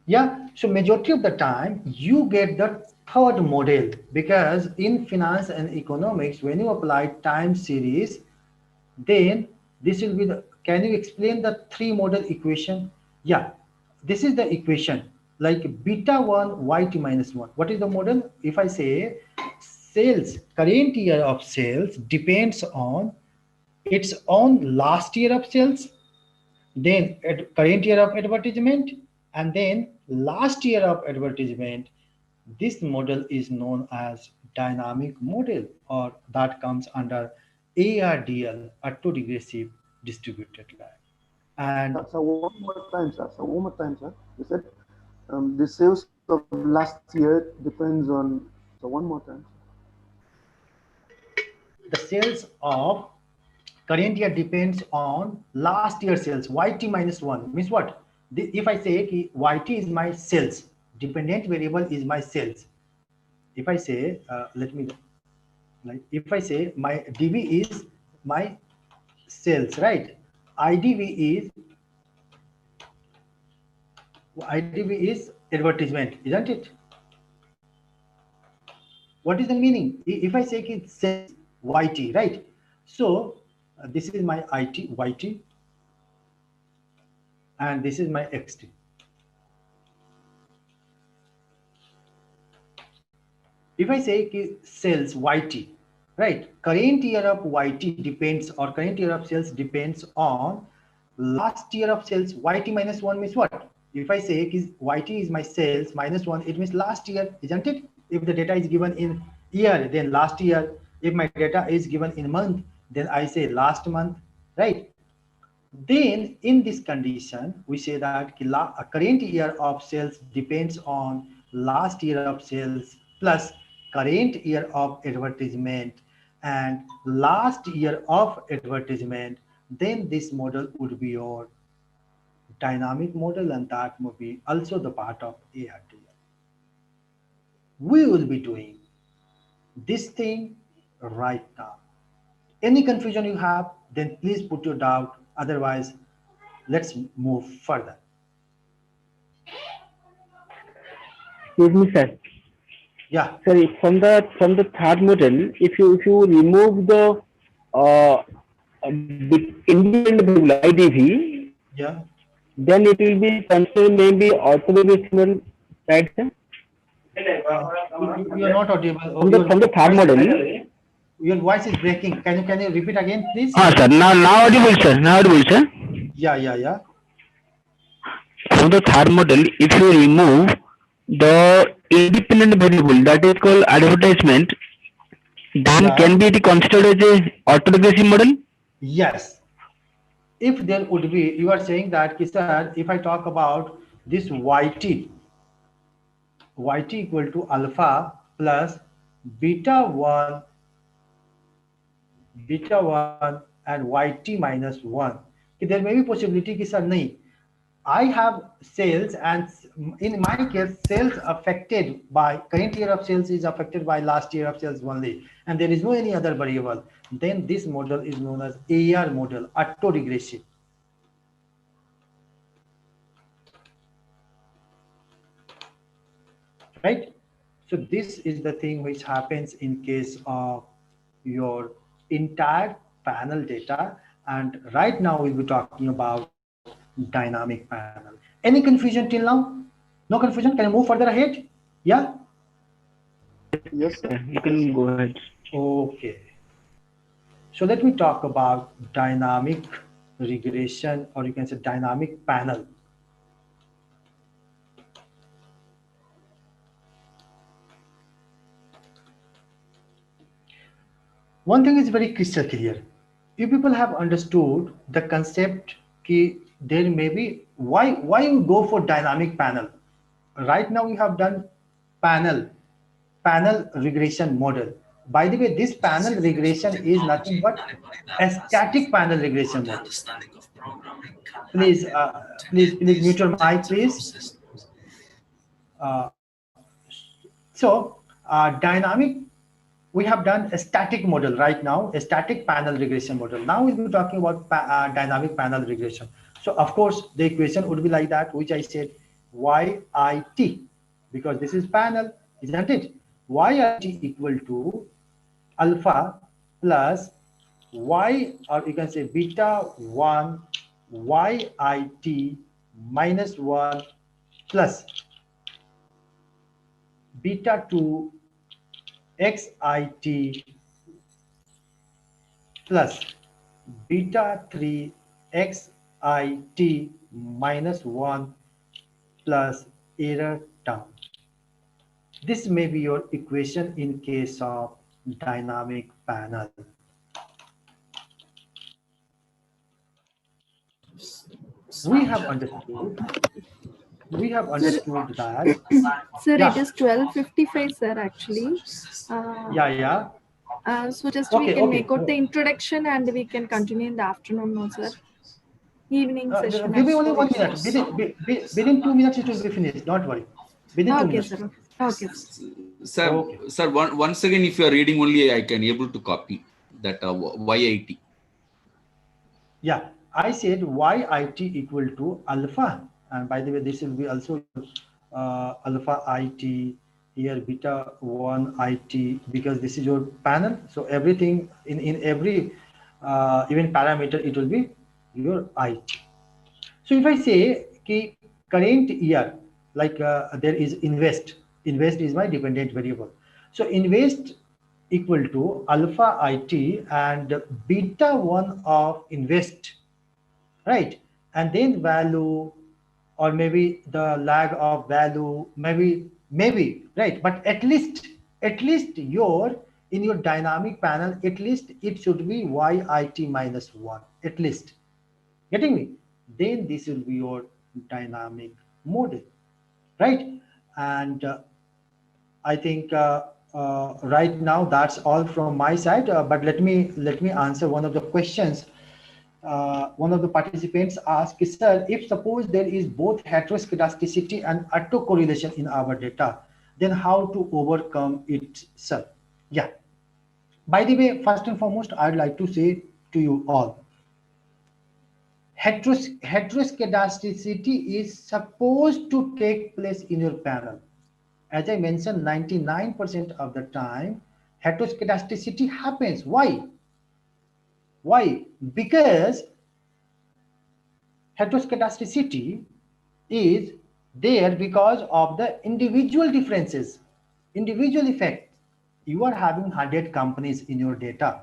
Yeah, so majority of the time you get the third model, because in finance and economics, when you apply time series, then this will be the, can you explain the three model equation? Yeah, this is the equation, like beta 1 yt minus 1. What is the model? If I say sales, current year of sales depends on its own last year of sales, then current year of advertisement, and then last year of advertisement, this model is known as dynamic model, or that comes under ARDL, auto-regressive distributed lag. And So one more time, sir. So one more time, sir. You said the sales of last year depends on. So one more time. the sales of current year depends on last year sales, yt minus 1 means what? If I say yt is my sales, dependent variable is my sales. If I say let me, like if I say my dv is my sales, right? idv is advertisement, isn't it? What is the meaning? If I say it's sales yt, right? So this is my yt and this is my xt. If I say sales yt, right? Current year of yt depends, or current year of sales depends on last year of sales. Yt minus 1 means what? If I say yt is my sales minus 1, it means last year, isn't it? If the data is given in year, then last year. If my data is given in month, then I say last month, right? Then in this condition, we say that a current year of sales depends on last year of sales plus current year of advertisement and last year of advertisement. Then this model would be your dynamic model, and that would be also the part of ARDL. We will be doing this thing right now. Any confusion you have, then please put your doubt. Otherwise, let's move further. Excuse me, sir. Yeah. Sorry, from the third model, if you remove the independent variable IDV, Yeah. then it will be considered maybe orthogonal, right, sir? You are not audible. From the third model, Your voice is breaking. Can you repeat again, please? Sir. Now audible, sir. Now audible, sir. Yeah. From the third model, if you remove the independent variable that is called advertisement, then Yeah. can be it considered as a autoregressive model? Yes. If there would be, you are saying that, sir, if I talk about this yt equal to alpha plus beta 1 and yt minus 1. There may be possibility कि sir नहीं, I have sales, and in my case sales affected by current year of sales is affected by last year of sales only, and there is no any other variable. Then this model is known as AR model, autoregressive. Right? So this is the thing which happens in case of your entire panel data. And right now we'll be talking about dynamic panel. Any confusion till now? No confusion? Can you move further ahead? Yeah? Yes, sir. You can go ahead. Okay. So let me talk about dynamic regression, or you can say dynamic panel. One thing is very crystal clear. You people have understood the concept कि there may be, why you go for dynamic panel. Right now we have done panel regression model. By the way, this panel regression is nothing but a static panel regression model. Please mute your mic, please. Dynamic, we have done a static model right now, a static panel regression model. Now we'll be talking about dynamic panel regression. So of course the equation would be like that, which I said YIT, because this is panel, isn't it? YIT equal to alpha plus y, or you can say beta 1 YIT minus 1 plus beta 2 XIT plus beta 3 XIT minus 1 plus error term. This may be your equation in case of dynamic panel. We have understood that. Sir, Yeah. it is 12:55, sir, actually. Yeah. So just Okay, we can okay. make out the introduction and we can continue in the afternoon, no, sir. Evening session. Give me at only 1 4 minute. Within 2 minutes it will be finished. Don't worry. Within 2 Okay, minutes. sir. Okay. Sir, Okay. sir, once again, if you are reading only, I can able to copy that YIT. Yeah, I said YIT equal to alpha, and by the way, this will be also alpha IT here, beta 1 IT, because this is your panel. So everything in every even parameter, it will be your IT. So if I say कि current year, like there is invest is my dependent variable. So invest equal to alpha IT and beta 1 of invest, right? And then value, or maybe the lag of value, maybe, right? But at least your, in your dynamic panel, at least it should be YIT minus 1, at least. Getting me? Then this will be your dynamic model, right? And I think right now that's all from my side. But let me answer one of the questions. One of the participants asked, sir, if suppose there is both heteroscedasticity and autocorrelation in our data, then how to overcome it, sir? Yeah. By the way, first and foremost, I'd like to say to you all, heteroscedasticity is supposed to take place in your panel. As I mentioned, 99% of the time, heteroscedasticity happens. Why? Because heteroscedasticity is there because of the individual differences, individual effects. you are having 100 companies in your data.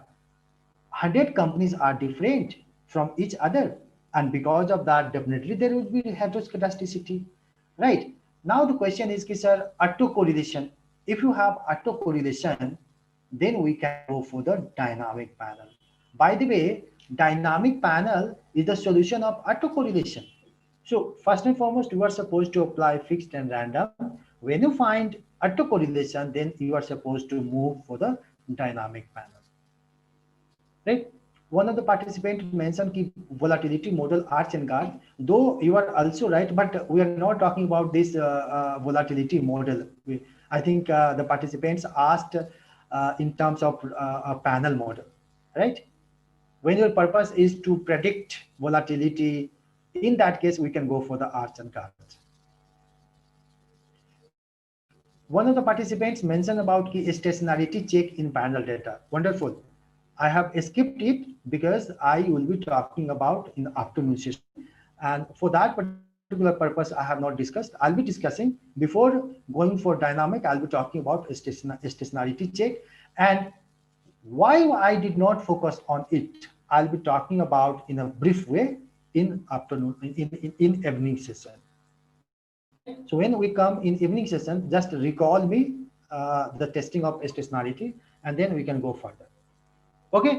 100 companies are different from each other, and because of that definitely there will be heteroscedasticity, right? Now the question is, sir, autocorrelation. If you have autocorrelation, then we can go for the dynamic panel. By the way, dynamic panel is the solution of autocorrelation. So first and foremost, you are supposed to apply fixed and random. When you find autocorrelation, then you are supposed to move for the dynamic panel. Right? One of the participants mentioned ki volatility model arch and guard. Though you are also right, but we are not talking about this volatility model. I think the participants asked in terms of a panel model, right? When your purpose is to predict volatility, in that case, we can go for the arch and guard. One of the participants mentioned about key stationarity check in panel data. Wonderful. I have skipped it because I will be talking about in the afternoon session. And for that particular purpose, I have not discussed. I'll be discussing before going for dynamic, I'll be talking about stationarity check and why I did not focus on it. I'll be talking about in a brief way in afternoon, in evening session. Okay, so when we come in evening session, just recall me the testing of stationarity, and then we can go further. Okay.